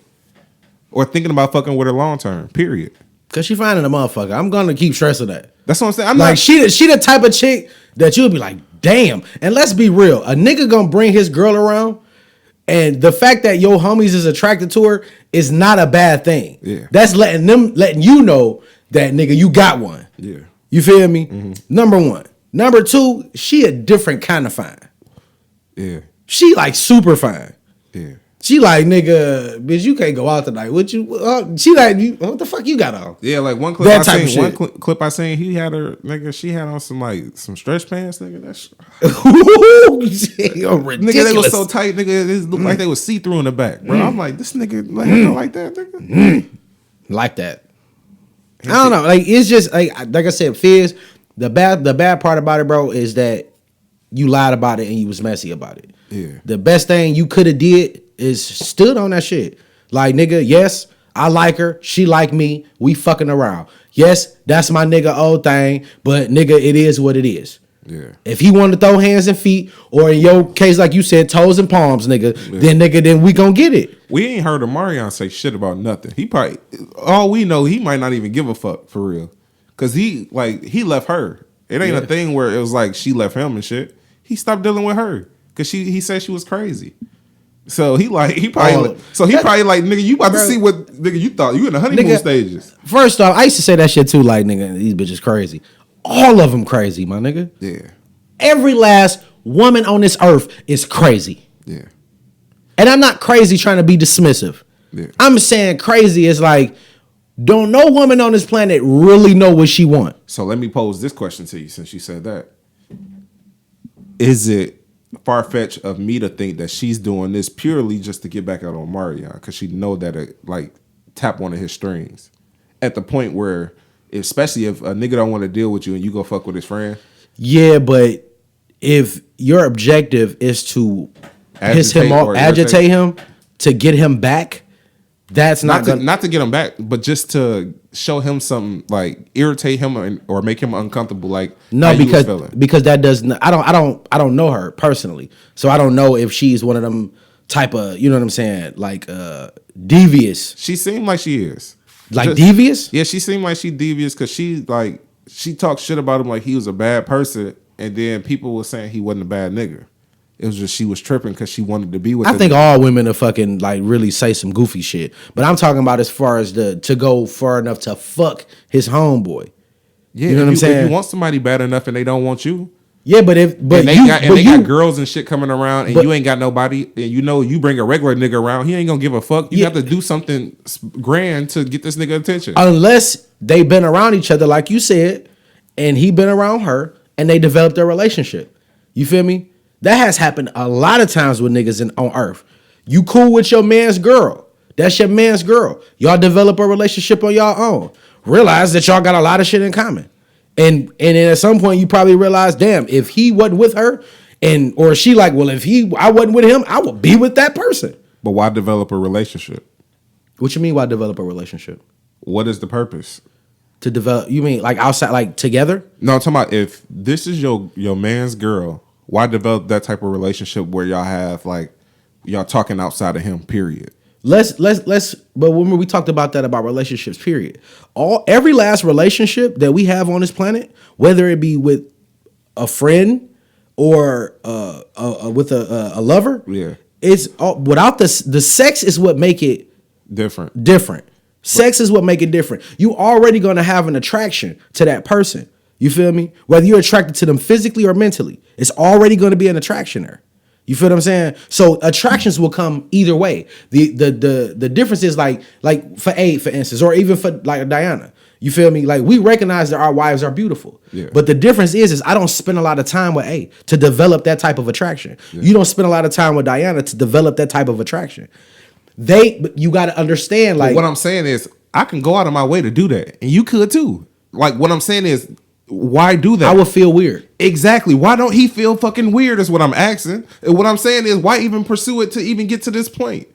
Or thinking about fucking with her long term, period. Cause she finding a motherfucker. I'm gonna keep stressing that. That's what I'm saying. I'm like, not, she the type of chick that you'll be like, damn. And let's be real, a nigga gonna bring his girl around, and the fact that your homies is attracted to her is not a bad thing. Yeah. That's letting you know that nigga, you got one. Yeah. You feel me? Mm-hmm. Number one. Number two, she a different kind of fine. Yeah. She like super fine. Yeah. She like, nigga, bitch, you can't go out tonight. What you? She like, what the fuck you got on? Yeah, like one clip clip I seen, he had her, nigga, she had on some stretch pants, nigga. That's ridiculous. Nigga, they was so tight, nigga. It looked like they was see through in the back, bro. I'm like, this nigga like that, nigga. Like that. I don't know. Like, it's just like I said, Fizz. The bad part about it, bro, is that you lied about it and you was messy about it. Yeah. The best thing you could have did is stood on that shit. Like, nigga, yes, I like her. She like me. We fucking around. Yes, that's my nigga old thing. But, nigga, it is what it is. Yeah. If he wanted to throw hands and feet, or in your case, like you said, toes and palms, nigga, then we gonna get it. We ain't heard Omarion say shit about nothing. He probably, all we know, he might not even give a fuck for real. Cause he left her. It ain't a thing where it was like she left him and shit. He stopped dealing with her because he said she was crazy. So he probably like, nigga, you about to see what nigga you thought you in the honeymoon stages. First off, I used to say that shit too, like, nigga, these bitches crazy. All of them crazy, my nigga. Yeah. Every last woman on this earth is crazy. Yeah. And I'm not crazy trying to be dismissive. Yeah. I'm saying crazy is like, don't no woman on this planet really know what she want. So let me pose this question to you since you said that. Is it far-fetched of me to think that she's doing this purely just to get back out on Marion because she know that it like tap one of his strings at the point where, especially if a nigga don't want to deal with you and you go fuck with his friend? Yeah, but if your objective is to piss him off, agitate him to get him back, that's not to get him back, but just to show him something, like irritate him or make him uncomfortable. Like, no, because that doesn't. I don't know her personally, so I don't know if she's one of them type of, you know what I'm saying, like devious. She seemed like she is devious. Yeah, she seemed like she devious because she talked shit about him like he was a bad person, and then people were saying he wasn't a bad nigga. It was just she was tripping because she wanted to be with him. I think all women are fucking like really say some goofy shit. But I'm talking about as far as to go far enough to fuck his homeboy. Yeah, you know what I'm saying? If you want somebody bad enough and they don't want you. Yeah, but they got girls and shit coming around and you ain't got nobody, and you know you bring a regular nigga around, he ain't gonna give a fuck. You have to do something grand to get this nigga attention. Unless they been around each other, like you said, and he been around her and they developed a relationship. You feel me? That has happened a lot of times with niggas on earth. You cool with your man's girl. That's your man's girl. Y'all develop a relationship on y'all own. Realize that y'all got a lot of shit in common. And then at some point you probably realize, damn, if he wasn't with her And or she like, well, if I wasn't with him, I would be with that person. But why develop a relationship? What you mean? Why develop a relationship? What is the purpose? To develop? You mean like outside, like together? No, I'm talking about if this is your man's girl, why develop that type of relationship where y'all have like y'all talking outside of him? Period. Let's. But when we talked about that about relationships, period. Every last relationship that we have on this planet, whether it be with a friend or with a lover, yeah, it's without the sex is what make it different. Sex is what make it different. You already gonna have an attraction to that person. You feel me? Whether you're attracted to them physically or mentally, it's already gonna be an attraction there. You feel what I'm saying? So attractions will come either way. The difference is like for A, for instance, or even for like Diana. You feel me? Like we recognize that our wives are beautiful. Yeah. But the difference is I don't spend a lot of time with A to develop that type of attraction. Yeah. You don't spend a lot of time with Diana to develop that type of attraction. You got to understand, like, what I'm saying is I can go out of my way to do that, and you could too. Like what I'm saying is, why do that? I would feel weird. Exactly. Why don't he feel fucking weird is what I'm asking. And what I'm saying is, why even pursue it to even get to this point?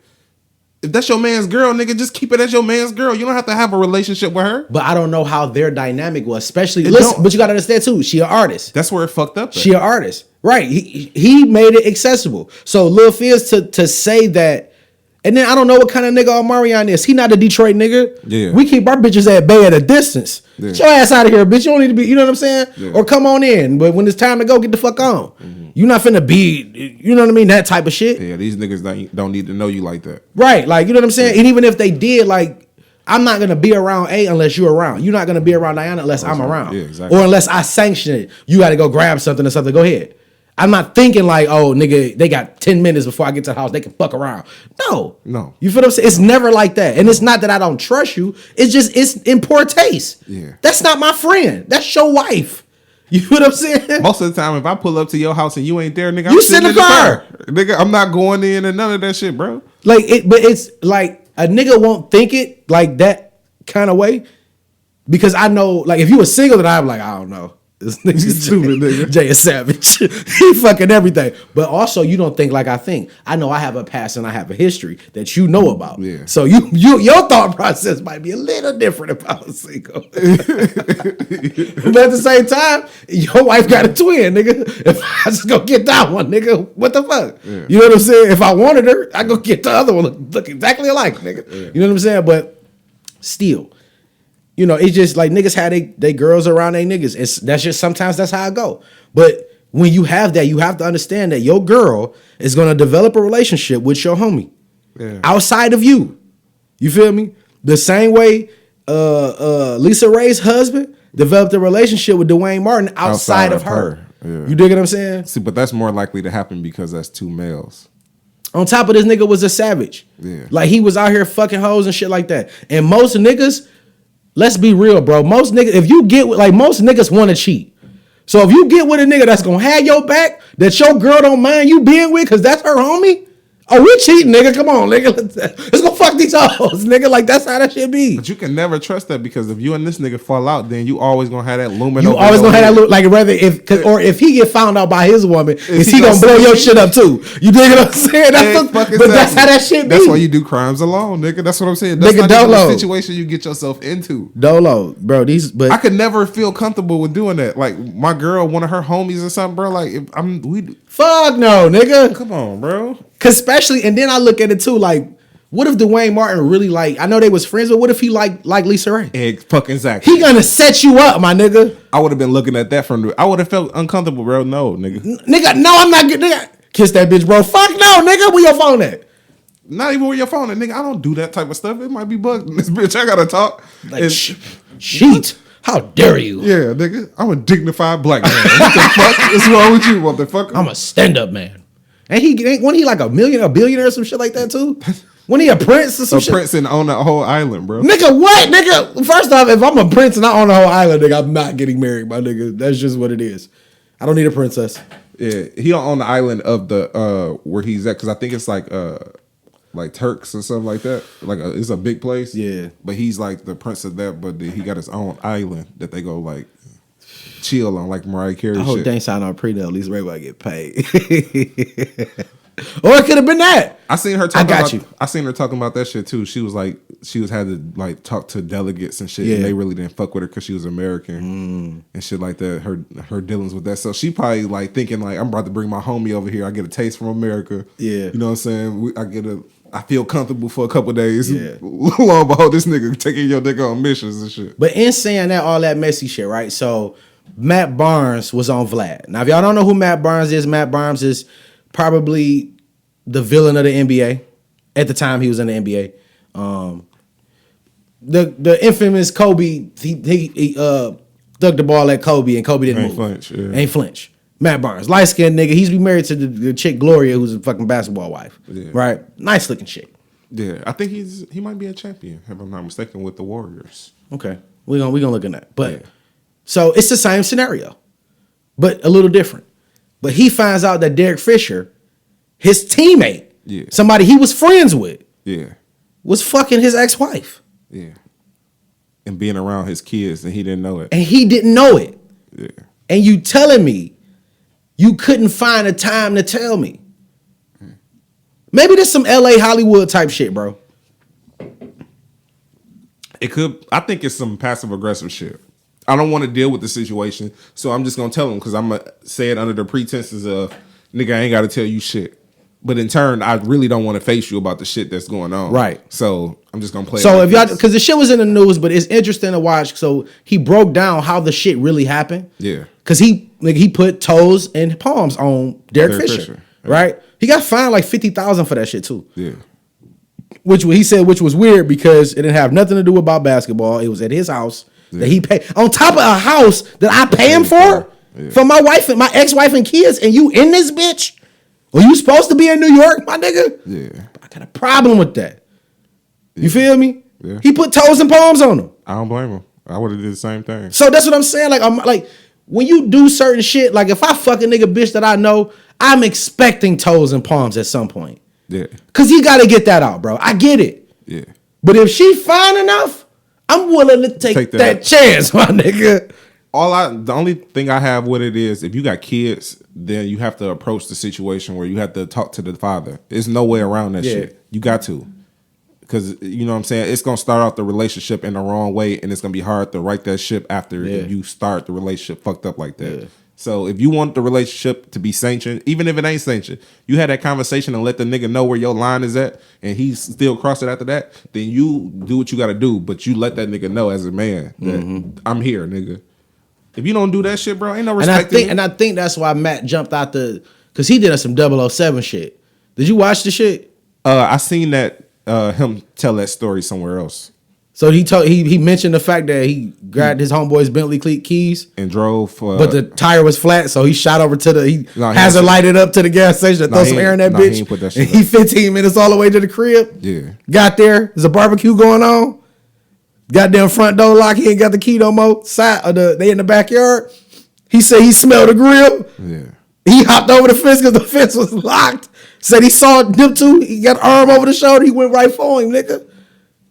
If that's your man's girl, nigga, just keep it as your man's girl. You don't have to have a relationship with her. But I don't know how their dynamic was, especially. Listen, but you got to understand too, she an artist. That's where it fucked up. She an artist. Right. He made it accessible. So Lil Fizz to say that. And then I don't know what kind of nigga Omarion is. He not a Detroit nigga. Yeah. We keep our bitches at bay at a distance. Yeah. Get your ass out of here, bitch. You don't need to be, you know what I'm saying? Yeah. Or come on in. But when it's time to go, get the fuck on. Mm-hmm. You're not finna be, you know what I mean? That type of shit. Yeah, these niggas don't need to know you like that. Right. Like, you know what I'm saying? Yeah. And even if they did, like, I'm not gonna be around A unless you're around. You're not gonna be around Diana unless I'm around. Yeah, exactly. Or unless I sanction it. You gotta go grab something or something. Go ahead. I'm not thinking like, oh, nigga, they got 10 minutes before I get to the house. They can fuck around. No. You feel what I'm saying? It's never like that. And it's not that I don't trust you. It's just, it's in poor taste. Yeah. That's not my friend. That's your wife. You feel what I'm saying? Most of the time, if I pull up to your house and you ain't there, nigga, I'm you sit in the car. Nigga, I'm not going in and none of that shit, bro. But it's like a nigga won't think it like that kind of way. Because I know, like, if you were single, then I'm like, I don't know. This nigga's stupid, nigga. Jay is savage. He fucking everything. But also, you don't think like I think. I know I have a past and I have a history that you know about. Yeah. So your thought process might be a little different if I was single. But at the same time, your wife got a twin, nigga. If I just go get that one, nigga, what the fuck? Yeah. You know what I'm saying? If I wanted her, I go get the other one. Look exactly alike, nigga. Yeah. You know what I'm saying? But still. You know, it's just like niggas had they girls around they niggas. That's just sometimes that's how I go. But when you have that, you have to understand that your girl is gonna develop a relationship with your homie outside of you. You feel me? The same way Lisa Ray's husband developed a relationship with Dwayne Martin outside of her. Yeah. You dig what I'm saying? See, but that's more likely to happen because that's two males. On top of this, nigga was a savage. Yeah. Like he was out here fucking hoes and shit like that. And most niggas. Let's be real, bro. Most niggas, if you get with, like, most niggas want to cheat. So if you get with a nigga that's gonna have your back, that your girl don't mind you being with, cause that's her homie. Oh, we cheating, nigga. Come on, nigga. Let's go fuck these hoes, nigga. Like that's how that shit be. But you can never trust that because if you and this nigga fall out, then you always gonna have that looming. You always gonna have that like whether if he get found out by his woman, is he gonna blow your shit up too? You dig what I'm saying? That's how that shit be. That's why you do crimes alone, nigga. That's what I'm saying. That's nigga, not even the situation you get yourself into. Dolo, bro. But I could never feel comfortable with doing that. Like my girl, one of her homies or something, bro. Like fuck no, nigga. Come on, bro. Cause especially, and then I look at it too, like, what if Dwayne Martin really like? I know they was friends, but what if he like Lisa Ray? Fucking exactly. He gonna set you up, my nigga. I would have been looking at that I would have felt uncomfortable, bro. No, nigga. Nigga, no, I'm not good. Nigga, kiss that bitch, bro. Fuck no, nigga. Where your phone at? Not even where your phone at, nigga. I don't do that type of stuff. It might be bugged. This bitch, I gotta talk. Like, cheat. How dare you? Yeah, nigga. I'm a dignified black man. What the fuck is wrong with you, motherfucker? I'm a stand-up man. And wasn't he like a billionaire or some shit like that too? When he a prince or some shit? A prince and own the whole island, bro. Nigga, what? Nigga, first off, if I'm a prince and I own the whole island, nigga, I'm not getting married, my nigga. That's just what it is. I don't need a princess. Yeah, he don't own the island of the where he's at, because I think it's like Turks or something like that. Like it's a big place. Yeah, but he's like the prince of that. But he got his own island that they go like. chill on like Mariah Carey I hope shit. they ain't sign on prenup. At least Ray get paid. Or it could have been that. I seen her talking I got you. I seen her talking about that shit too. She was like, had to like talk to delegates and shit. Yeah. And they really didn't fuck with her because she was American and shit like that. Her dealings with that. So she probably like thinking like, I'm about to bring my homie over here. I get a taste from America. Yeah. You know what I'm saying? I feel comfortable for a couple of days. Yeah. Lo and behold, this nigga taking your nigga on missions and shit. But in saying that, all that messy shit, right? So Matt Barnes was on Vlad. Now, if y'all don't know who Matt Barnes is probably the villain of the NBA. At the time, he was in the NBA. The infamous Kobe, he dug the ball at Kobe, and Kobe didn't move. Ain't flinch. Matt Barnes, light skinned nigga. He's be married to the chick Gloria, who's a fucking basketball wife. Yeah. Right? Nice looking chick. Yeah, I think he might be a champion, if I'm not mistaken, with the Warriors. Okay, we gonna look at that. But so it's the same scenario, but a little different. But he finds out that Derek Fisher, his teammate, somebody he was friends with, was fucking his ex-wife. Yeah, and being around his kids, and he didn't know it. And he didn't know it. Yeah, and you telling me you couldn't find a time to tell me? Maybe there's some LA Hollywood type shit, bro. It could. I think it's some passive aggressive shit. I don't want to deal with the situation, so I'm just gonna tell him because I'm gonna say it under the pretenses of nigga, I ain't got to tell you shit. But in turn, I really don't want to face you about the shit that's going on. Right. So I'm just gonna play. So if y'all, because the shit was in the news, but it's interesting to watch. So he broke down how the shit really happened. Yeah. Because he put toes and palms on Derek Fisher. Right. He got fined like $50,000 for that shit too. Yeah. Which was weird because it didn't have nothing to do about basketball. It was at his house that he paid on top of a house that I pay him for my wife and my ex-wife and kids, and you in this bitch. Well, you supposed to be in New York, my nigga? Yeah. I got a problem with that. You feel me? Yeah. He put toes and palms on him. I don't blame him. I would have did the same thing. So that's what I'm saying. Like, I'm like, when you do certain shit, like if I fuck a nigga bitch that I know, I'm expecting toes and palms at some point. Yeah. Cause he gotta get that out, bro. I get it. Yeah. But if she fine enough, I'm willing to take that chance, my nigga. The only thing I have with it is if you got kids, then you have to approach the situation where you have to talk to the father. There's no way around that shit. You got to. Because, you know what I'm saying? It's going to start off the relationship in the wrong way, and it's going to be hard to right that ship after if you start the relationship fucked up like that. Yeah. So if you want the relationship to be sanctioned, even if it ain't sanctioned, you had that conversation and let the nigga know where your line is at, and he still cross it after that, then you do what you got to do, but you let that nigga know as a man that I'm here, nigga. If you don't do that shit, bro, ain't no respect. And I think that's why Matt jumped out because he did some 007 shit. Did you watch the shit? I seen that him tell that story somewhere else. So he mentioned the fact that he grabbed his homeboy's Bentley keys and drove, but the tire was flat, so he shot over to hazard lighted up to the gas station to throw some air in that bitch. He 15 minutes all the way to the crib. Yeah, got there. There's a barbecue going on. Goddamn front door lock. He ain't got the key no more. They in the backyard. He said he smelled the grill. Yeah. He hopped over the fence because the fence was locked. Said he saw them two. He got an arm over the shoulder. He went right for him, nigga.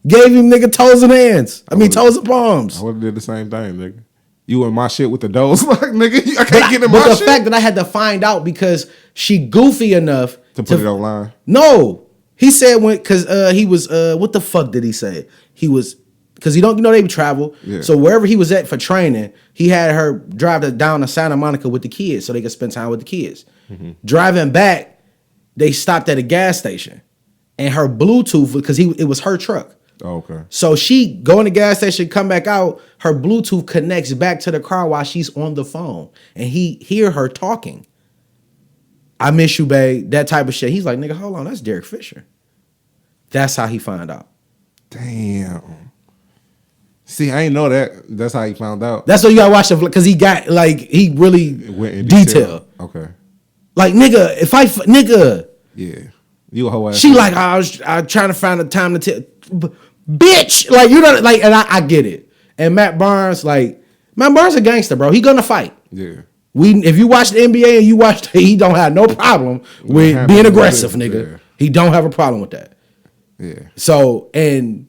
Gave him nigga toes and hands. Toes and palms. I would have did the same thing, nigga. You in my shit with the doors, like nigga. I can't get in my shit. But the fact that I had to find out because she goofy enough to put it online. No, he said because he was what the fuck did he say? He was. Because they would travel. Yeah. So wherever he was at for training, he had her drive down to Santa Monica with the kids so they could spend time with the kids. Mm-hmm. Driving back, they stopped at a gas station. And her Bluetooth, because it was her truck. Oh, okay. So she go in the gas station, come back out, her Bluetooth connects back to the car while she's on the phone. And he hear her talking. I miss you, babe. That type of shit. He's like, nigga, hold on, that's Derek Fisher. That's how he found out. Damn. See, I ain't know that. That's how he found out. That's what you gotta watch because he got he really went in detail. Okay. Like nigga. Yeah. You a whole ass. She like I was trying to find a time to tell, bitch. Like you know, like and I get it. And Matt Barnes a gangster, bro. He gonna fight. Yeah. If you watch the NBA and you watch, he don't have no problem with being aggressive, nigga. Yeah. He don't have a problem with that. Yeah. So and.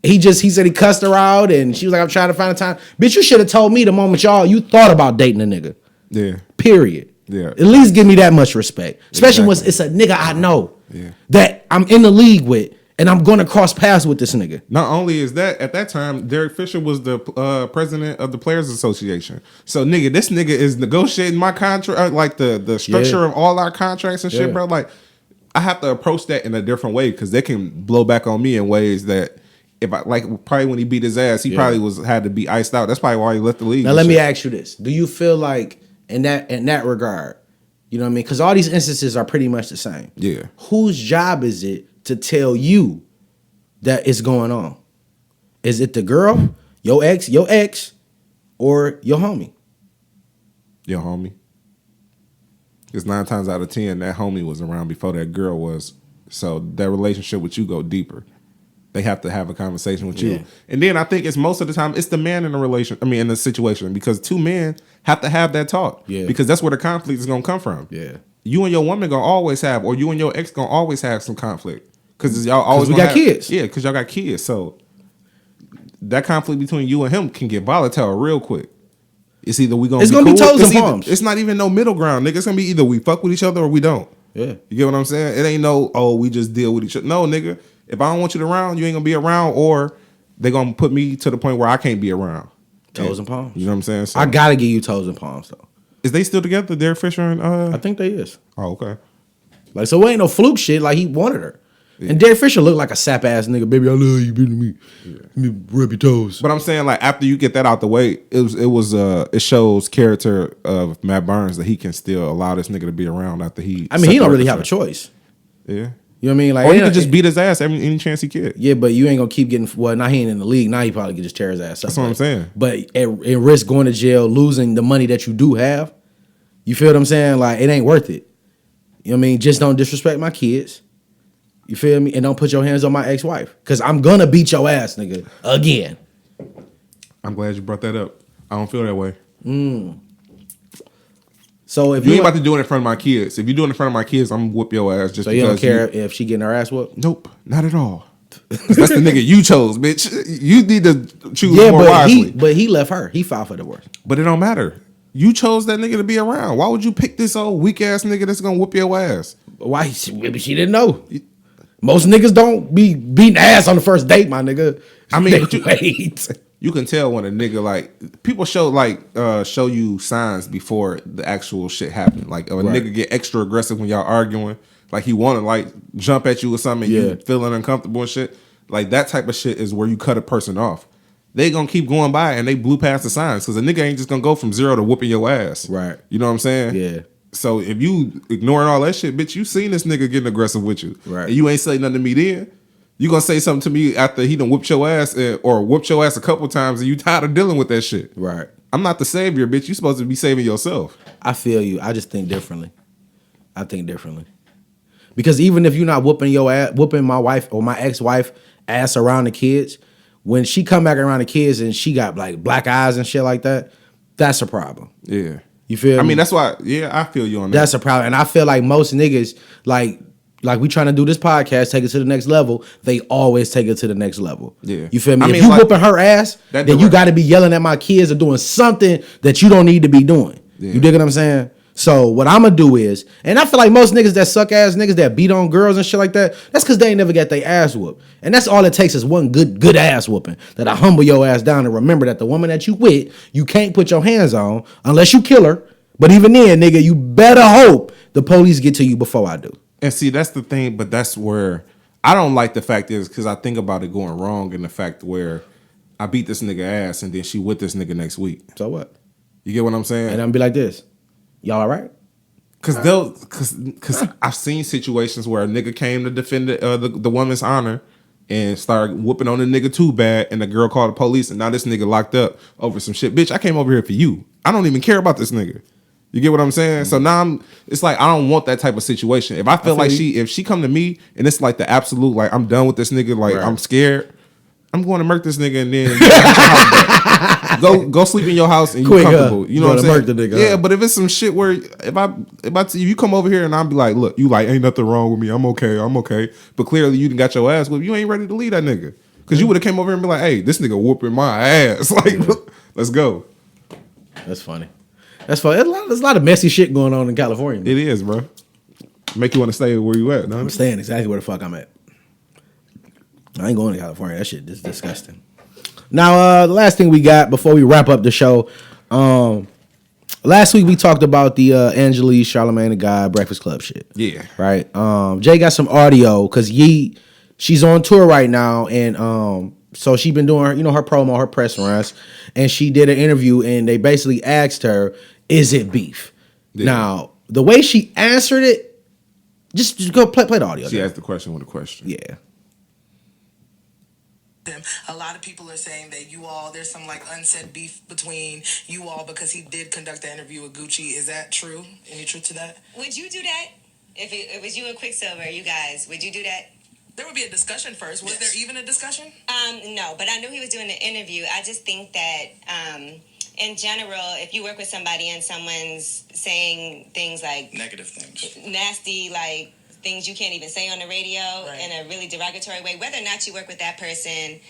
He said he cussed her out, and she was like, I'm trying to find a time. Bitch, you should have told me the moment you thought about dating a nigga. Yeah. Period. Yeah. At least give me that much respect. Especially when it's a nigga I know that I'm in the league with, and I'm going to cross paths with this nigga. Not only is that, at that time, Derek Fisher was the president of the Players Association. So, nigga, this nigga is negotiating my contract, like the structure of all our contracts and shit, bro. Like, I have to approach that in a different way because they can blow back on me in ways that, if I like, probably when he beat his ass, he probably had to be iced out. That's probably why he left the league. Now, let me ask you this: do you feel like in that regard, you know what I mean? Because all these instances are pretty much the same. Yeah. Whose job is it to tell you that it's going on? Is it the girl, your ex, or your homie? Your homie. Because 9 times out of 10, that homie was around before that girl was. So that relationship with you go deeper. They have to have a conversation with you. And then I think it's most of the time, it's the man in the situation, because 2 men have to have that talk. Yeah. Because that's where the conflict is going to come from. Yeah. You and your woman going to always have, or you and your ex going to always have some conflict. Because y'all always got kids. Yeah, because y'all got kids. So that conflict between you and him can get volatile real quick. It's either it's gonna be toes and palms. It's not even no middle ground, nigga. It's gonna be either we fuck with each other or we don't. Yeah. You get what I'm saying? It ain't no, we just deal with each other. No, nigga. If I don't want you around, you ain't gonna be around, or they gonna put me to the point where I can't be around. Toes and palms. You know what I'm saying? So, I gotta give you toes and palms though. Is they still together, Derek Fisher and I think they is. Oh, okay. Like, so it ain't no fluke shit. Like, he wanted her. Yeah. And Derek Fisher looked like a sap ass nigga. Baby, I love you, beating me. Let me rub your toes. But I'm saying, like, after you get that out the way, it shows character of Matt Barnes that he can still allow this nigga to be around after he. I mean, he don't really have a choice. Yeah. You know what I mean? Like, or he could just beat his ass any chance he get. Yeah, but you ain't gonna keep getting. Well, now he ain't in the league. Now he probably could just tear his ass up. That's what I'm saying. But at risk going to jail, losing the money that you do have. You feel what I'm saying? Like, it ain't worth it. You know what I mean? Just don't disrespect my kids. You feel me? And don't put your hands on my ex-wife. Because I'm going to beat your ass, nigga. Again. I'm glad you brought that up. I don't feel that way. So if you ain't about to do it in front of my kids. If you do it in front of my kids, I'm going to whoop your ass just because. So you don't care if she getting her ass whooped? Nope. Not at all. That's the nigga you chose, bitch. You need to choose more wisely. But he left her. He filed for divorce. But it don't matter. You chose that nigga to be around. Why would you pick this old weak ass nigga that's going to whoop your ass? Why? Maybe she didn't know. Most niggas don't be beating ass on the first date, my nigga. I mean, you can tell when a nigga, like, people show you signs before the actual shit happen. Like, a nigga get extra aggressive when y'all arguing. Like, he want to, like, jump at you or something and you feeling uncomfortable and shit. Like, that type of shit is where you cut a person off. They gonna keep going by and they blew past the signs because a nigga ain't just gonna go from 0 to whooping your ass. Right. You know what I'm saying? Yeah. So if you ignoring all that shit, bitch, you seen this nigga getting aggressive with you. Right. And you ain't say nothing to me then. You gonna say something to me after he done whooped your ass or whooped your ass a couple times and you tired of dealing with that shit. Right. I'm not the savior, bitch. You supposed to be saving yourself. I feel you. I just think differently. Because even if you're not whooping your ass, whooping my wife or my ex-wife ass around the kids, when she come back around the kids and she got like black eyes and shit like that, that's a problem. Yeah. You feel me? I mean, that's why, I feel you on that. That's a problem. And I feel like most niggas, like we trying to do this podcast, take it to the next level, they always take it to the next level. Yeah. You feel me? I if mean, you like, whooping her ass, then you got to be yelling at my kids or doing something that you don't need to be doing. Yeah. You dig what I'm saying? So what I'm going to do is, and I feel like most niggas that suck ass niggas that beat on girls and shit like that, that's because they ain't never got their ass whooped. And that's all it takes is one good ass whooping that I humble your ass down and remember that the woman that you with, you can't put your hands on unless you kill her. But even then, nigga, you better hope the police get to you before I do. And see, that's the thing, but that's where I don't like the fact is because I think about it going wrong in the fact where I beat this nigga ass and then she with this nigga next week. So what? You get what I'm saying? And I'm be like this. Y'all all right? Because I've seen situations where a nigga came to defend the woman's honor and started whooping on the nigga too bad, and the girl called the police, and now this nigga locked up over some shit. Bitch, I came over here for you. I don't even care about this nigga. You get what I'm saying? Mm-hmm. So now it's like I don't want that type of situation. If I feel like if she come to me and it's like the absolute, like I'm done with this nigga, like I'm scared, I'm going to murk this nigga and then go sleep in your house and you comfortable. You know what I'm saying? The nigga, yeah, but if it's some shit where if you come over here and I'll be like, look, you like ain't nothing wrong with me. I'm okay. But clearly you done got your ass whipped. You ain't ready to leave that nigga. Because you would have came over and be like, hey, this nigga whooping my ass. Like, let's go. That's funny. That's funny. There's a lot of messy shit going on in California. It is, bro. Make you want to stay where you at, I'm staying exactly where the fuck I'm at. I ain't going to California. That shit is disgusting. Now, the last thing we got before we wrap up the show. Last week we talked about the Angelique, Charlamagne the Guy, Breakfast Club shit. Yeah. Right? Jay got some audio because she's on tour right now, and so she been doing her promo, her press runs, and she did an interview, and they basically asked her, is it beef? Yeah. Now, the way she answered it, just go play the audio. She asked the question with a question. Yeah. A lot of people are saying that there's some like unsaid beef between you all because he did conduct the interview with Gucci. Is that true? Any truth to that? Would you do that? If it was you and Quicksilver, you guys, would you do that? There would be a discussion first. Was there even a discussion? No, but I knew he was doing the interview. I just think that in general, if you work with somebody and someone's saying things like negative things, nasty, like things you can't even say on the radio in a really derogatory way, whether or not you work with that person,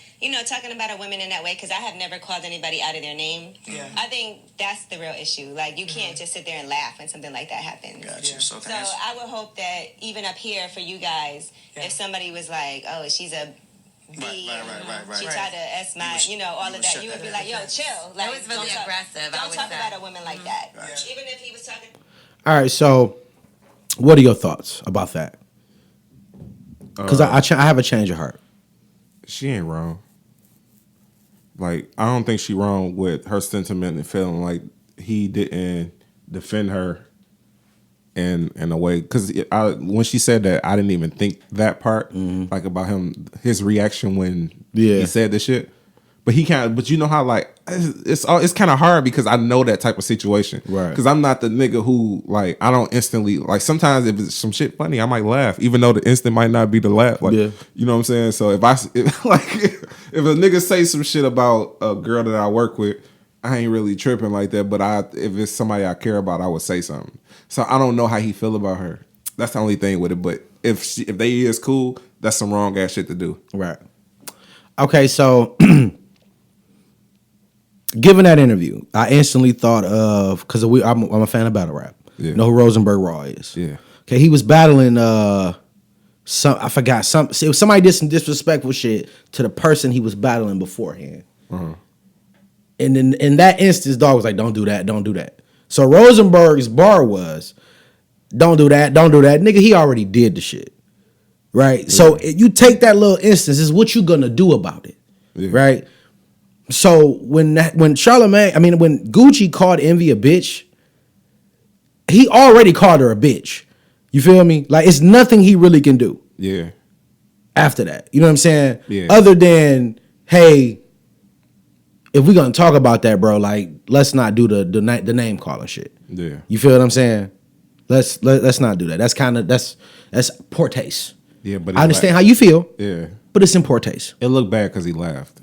talking about a woman in that way, because I have never called anybody out of their name. Yeah. I think that's the real issue. Like, you can't just sit there and laugh when something like that happens. Gotcha. Yeah. So I would hope that even up here for you guys, if somebody was like, oh, she's a B, right. she tried to S my, all of that, you would be like, yo, chill. Like, it was really aggressive. Don't talk about a woman like that. Gotcha. Even if he was talking. All right, so what are your thoughts about that? Because I have a change of heart. She ain't wrong. Like, I don't think she wrong with her sentiment and feeling like he didn't defend her in a way. Because when she said that, I didn't even think that part, like about his reaction when he said this shit. But he kind of, but you know how like it's kind of hard because I know that type of situation, right? Because I'm not the nigga who like I don't instantly like. Sometimes if it's some shit funny, I might laugh, even though the instant might not be the laugh. Like, you know what I'm saying? So if a nigga say some shit about a girl that I work with, I ain't really tripping like that. But if it's somebody I care about, I would say something. So I don't know how he feel about her. That's the only thing with it. But if they is cool, that's some wrong ass shit to do. Right. Okay, so. Given that interview, I instantly thought of because I'm a fan of battle rap. Yeah. You know who Rosenberg Raw is? Yeah. Okay, he was battling I forgot it was somebody did some disrespectful shit to the person he was battling beforehand. Uh-huh. And then in that instance, dog was like, "Don't do that, don't do that." So Rosenberg's bar was, "Don't do that, don't do that." Nigga, he already did the shit, right? Yeah. So you take that little instance, is what you gonna do about it, right? So when Gucci called Envy a bitch, he already called her a bitch. You feel me? Like, it's nothing he really can do. Yeah. After that, you know what I'm saying? Yeah. Other than, hey, if we're gonna talk about that, bro, like, let's not do the name calling shit. Yeah. You feel what I'm saying? Let's not do that. That's poor taste. Yeah, but I understand how you feel. Yeah. But it's in poor taste. It looked bad because he laughed.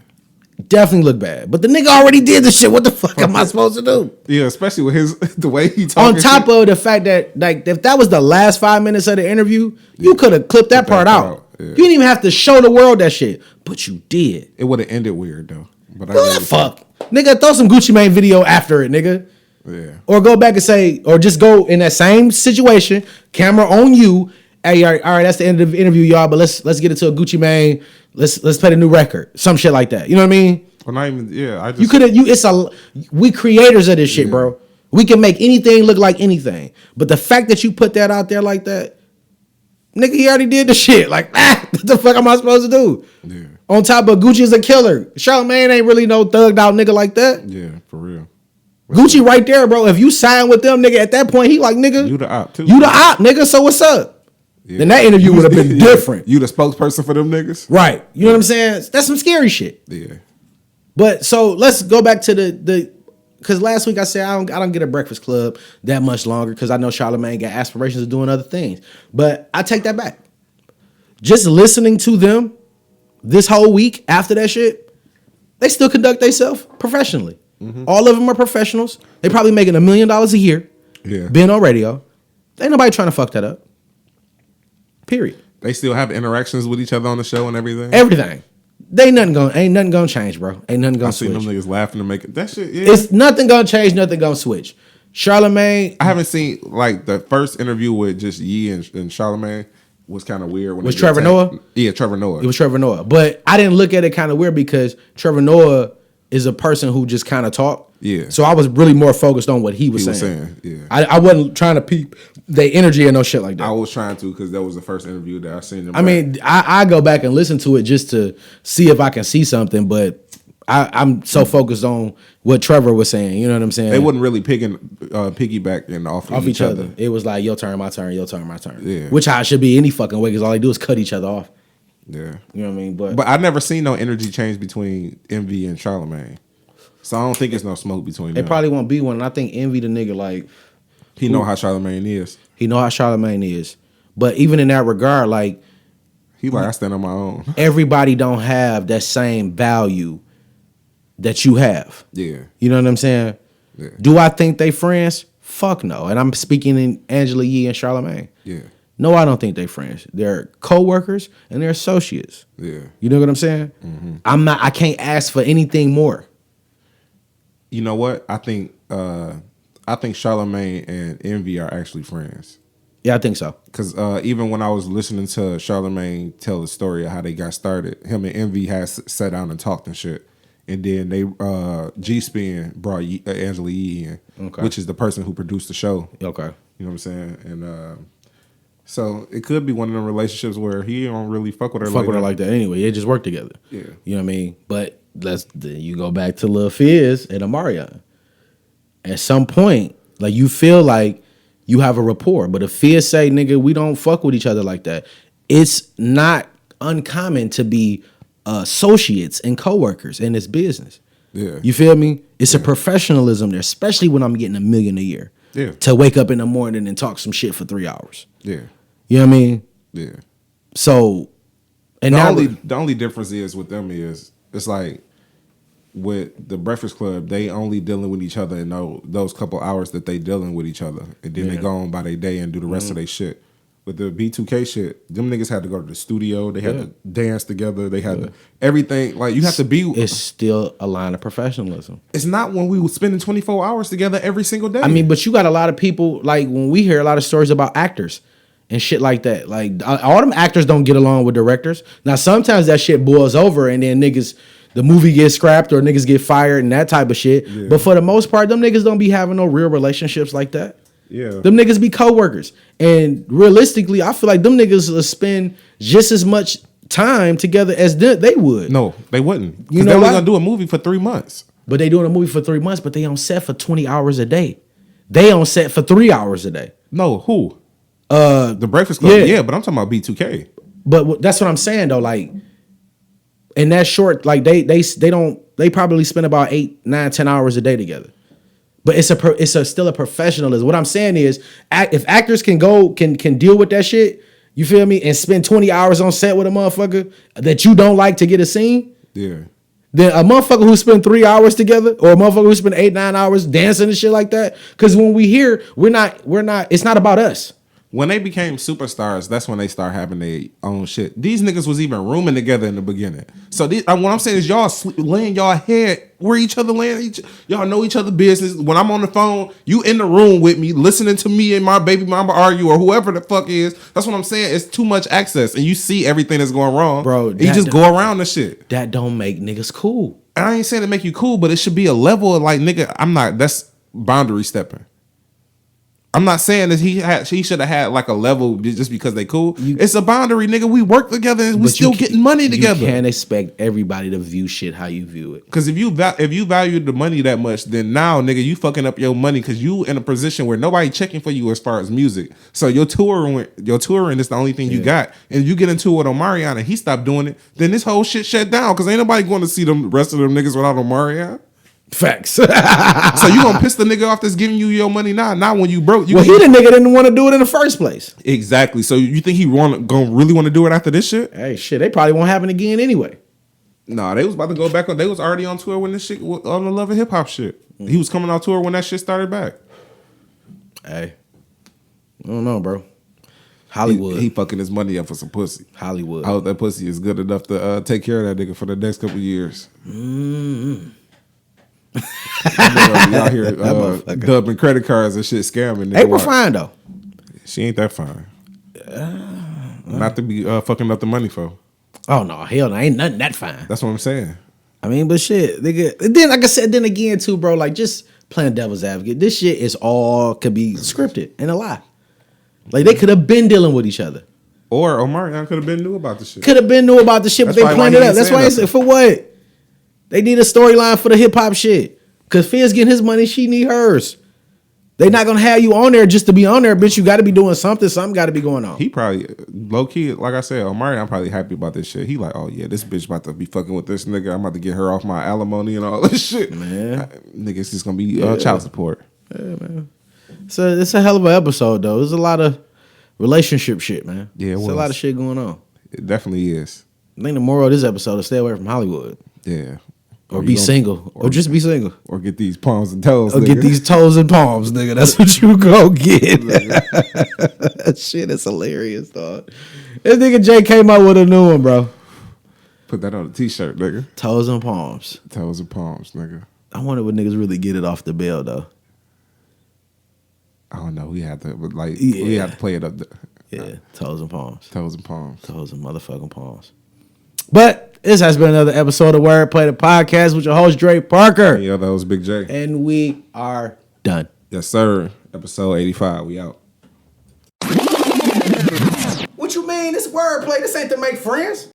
Definitely look bad, but the nigga already did the shit. What the fuck am I supposed to do? Yeah, especially with the way he talks. On top of the fact that, like, if that was the last 5 minutes of the interview, you could have clipped that part out. Yeah. You didn't even have to show the world that shit, but you did. It would have ended weird though. But what the fuck, nigga? Throw some Gucci Mane video after it, nigga. Yeah. Or go back and say, or just go in that same situation, camera on you. Hey, all right, that's the end of the interview, y'all. But let's get into a Gucci Mane. Let's play the new record, some shit like that. You know what I mean? Well, not even. Yeah, I just. You could. We creators of this shit, bro. We can make anything look like anything. But the fact that you put that out there like that, nigga, he already did the shit. Like, what the fuck am I supposed to do? Yeah. On top of Gucci is a killer. Charlamagne ain't really no thugged out nigga like that. Yeah, for real. Gucci right there, bro. If you sign with them, nigga, at that point, he like, nigga. You the op, too. You the op, nigga, so what's up? Yeah. Then that interview would have been different. You the spokesperson for them niggas? Right. You know what I'm saying? That's some scary shit. Yeah. But so let's go back to the because last week I said I don't get a Breakfast Club that much longer because I know Charlamagne got aspirations of doing other things. But I take that back. Just listening to them this whole week after that shit, they still conduct themselves professionally. Mm-hmm. All of them are professionals. They probably making $1 million a year. Yeah. Being on radio. Ain't nobody trying to fuck that up. Period. They still have interactions with each other on the show and everything? Everything. ain't nothing gonna change, bro. Ain't nothing gonna switch. I seen them niggas laughing to make it. That shit, yeah. It's nothing gonna change, nothing gonna switch. Charlamagne. I haven't seen like the first interview with just Yee and Charlamagne was kind of weird. Was Trevor Noah? Yeah, Trevor Noah. It was Trevor Noah. But I didn't look at it kind of weird because Trevor Noah is a person who just kind of talked. Yeah. So I was really more focused on what he was saying. Yeah. I wasn't trying to peep their energy and no shit like that. I was trying to because that was the first interview that I seen them. I mean, I go back and listen to it just to see if I can see something, but I'm so focused on what Trevor was saying. You know what I'm saying? They wasn't really piggybacking off each other. It was like your turn, my turn, your turn, my turn. Yeah. Which how it should be any fucking way because all they do is cut each other off. Yeah. You know what I mean? But I never seen no energy change between Envy and Charlamagne. So I don't think it's no smoke between them. It probably won't be one. And I think Envy the nigga like he know how Charlamagne is. He know how Charlamagne is. But even in that regard, like he like I stand on my own. Everybody don't have that same value that you have. Yeah. You know what I'm saying? Yeah. Do I think they friends? Fuck no. And I'm speaking in Angela Yee and Charlamagne. Yeah. No, I don't think they friends. They're co-workers and they're associates. Yeah. You know what I'm saying? Mm-hmm. I can't ask for anything more. You know what? I think Charlamagne and Envy are actually friends. Yeah, I think so. Because even when I was listening to Charlamagne tell the story of how they got started, him and Envy had sat down and talked and shit. And then they G-Spin brought Angela Yee in, which is the person who produced the show. Okay. You know what I'm saying? And so it could be one of them relationships where he don't really fuck with her like that anyway. They just work together. Yeah. You know what I mean? But you go back to Lil Fizz and Omarion. At some point, like you feel like you have a rapport, but if Fizz say, nigga, we don't fuck with each other like that, it's not uncommon to be associates and coworkers in this business. Yeah. You feel me? It's a professionalism there, especially when I'm getting $1 million a year. Yeah. To wake up in the morning and talk some shit for 3 hours. Yeah. You know what I mean? Yeah. So, and the only difference is with them is it's like with the Breakfast Club, they only dealing with each other in those couple hours that they dealing with each other, and then they go on by their day and do the rest of their shit. With the B2K shit, them niggas had to go to the studio. They had to dance together. They had to, everything. Like you have to be. It's still a line of professionalism. It's not when we were spending 24 hours together every single day. I mean, but you got a lot of people, like when we hear a lot of stories about actors and shit like that. Like all them actors don't get along with directors. Now sometimes that shit boils over and then the movie gets scrapped or niggas get fired and that type of shit. Yeah. But for the most part, them niggas don't be having no real relationships like that. Yeah. Them niggas be co-workers. And realistically, I feel like them niggas will spend just as much time together as they would. No, they wouldn't. You know they only gonna do a movie for 3 months. But they doing a movie for 3 months, but they on set for 20 hours a day. They on set for 3 hours a day. No, who? The Breakfast Club. Yeah, but I'm talking about B2K. But that's what I'm saying though. Like in that short, like they probably spend about 8, 9, 10 hours a day together. But it's still a professionalism. What I'm saying is, if actors can deal with that shit, you feel me, and spend 20 hours on set with a motherfucker that you don't like to get a scene, yeah. Then a motherfucker who spend 3 hours together, or a motherfucker who spend 8, 9 hours dancing and shit like that. Because when we hear, we're not. It's not about us. When they became superstars, that's when they start having their own shit. These niggas was even rooming together in the beginning. So what I'm saying is y'all laying y'all head where each other laying. Y'all know each other business. When I'm on the phone, you in the room with me, listening to me and my baby mama argue or whoever the fuck is. That's what I'm saying. It's too much access, and you see everything that's going wrong, bro. And you just go around the shit. That don't make niggas cool. I ain't saying to make you cool, but it should be a level of like, nigga, that's boundary stepping. I'm not saying that he should have had like a level just because they cool. It's a boundary, nigga. We work together and we still getting money together. You can't expect everybody to view shit how you view it. Because if you value the money that much, then now, nigga, you fucking up your money because you in a position where nobody checking for you as far as music. So your touring is the only thing you got. And you get into it with Omarion and he stopped doing it, then this whole shit shut down because ain't nobody going to see the rest of them niggas without Omarion. Facts. So you gonna piss the nigga off that's giving you your money now? Not when you broke. He the nigga didn't want to do it in the first place. Exactly. So you think he gonna really want to do it after this shit? Hey, shit, they probably won't happen again anyway. Nah, they was about to go back on. They was already on tour when this shit on the Love and Hip Hop shit. He was coming on tour when that shit started back. Hey, I don't know, bro. Hollywood. He fucking his money up for some pussy. Hollywood. I hope that pussy is good enough to take care of that nigga for the next couple of years. Mm-hmm. Y'all here dubbing credit cards and shit, scamming. April fine though. She ain't that fine. Not to be fucking up the money for. Oh no, hell no, ain't nothing that fine. That's what I'm saying. I mean, but shit, nigga. Then, like I said, then again too, bro. Like just playing devil's advocate. This shit is all could be scripted and a lie. Like they could have been dealing with each other. Or Omarion could have been knew about the shit. Could have been knew about the shit, but they planned it up. That's why I said for what? They need a storyline for the hip hop shit. Cause Fizz getting his money, she need hers. They not gonna have you on there just to be on there, bitch. You got to be doing something. Something got to be going on. He probably low key, like I said, Omarion probably happy about this shit. He like, oh yeah, this bitch about to be fucking with this nigga. I'm about to get her off my alimony and all this shit. Man, niggas just gonna be child support. Yeah, man. So it's a hell of an episode though. There's a lot of relationship shit, man. Yeah, there's a lot of shit going on. It definitely is. I think the moral of this episode is stay away from Hollywood. Yeah. Or be single. Or just be single. Or get these palms and toes, Or nigga. get these toes and palms, nigga. That's what you go get. That shit is hilarious, dog. This nigga Jay came out with a new one, bro. Put that on a t-shirt, nigga. Toes and palms. Toes and palms, nigga. I wonder what niggas really get it off the bell, though. I don't know. We have to, but like, we have to play it up. Toes and palms. Toes and palms. Toes and motherfucking palms. But this has been another episode of Wordplay the Podcast with your host, Drake Parker. Yeah, that was Big J. And we are done. Yes, sir. Episode 85. We out. What you mean? This wordplay. This ain't to make friends.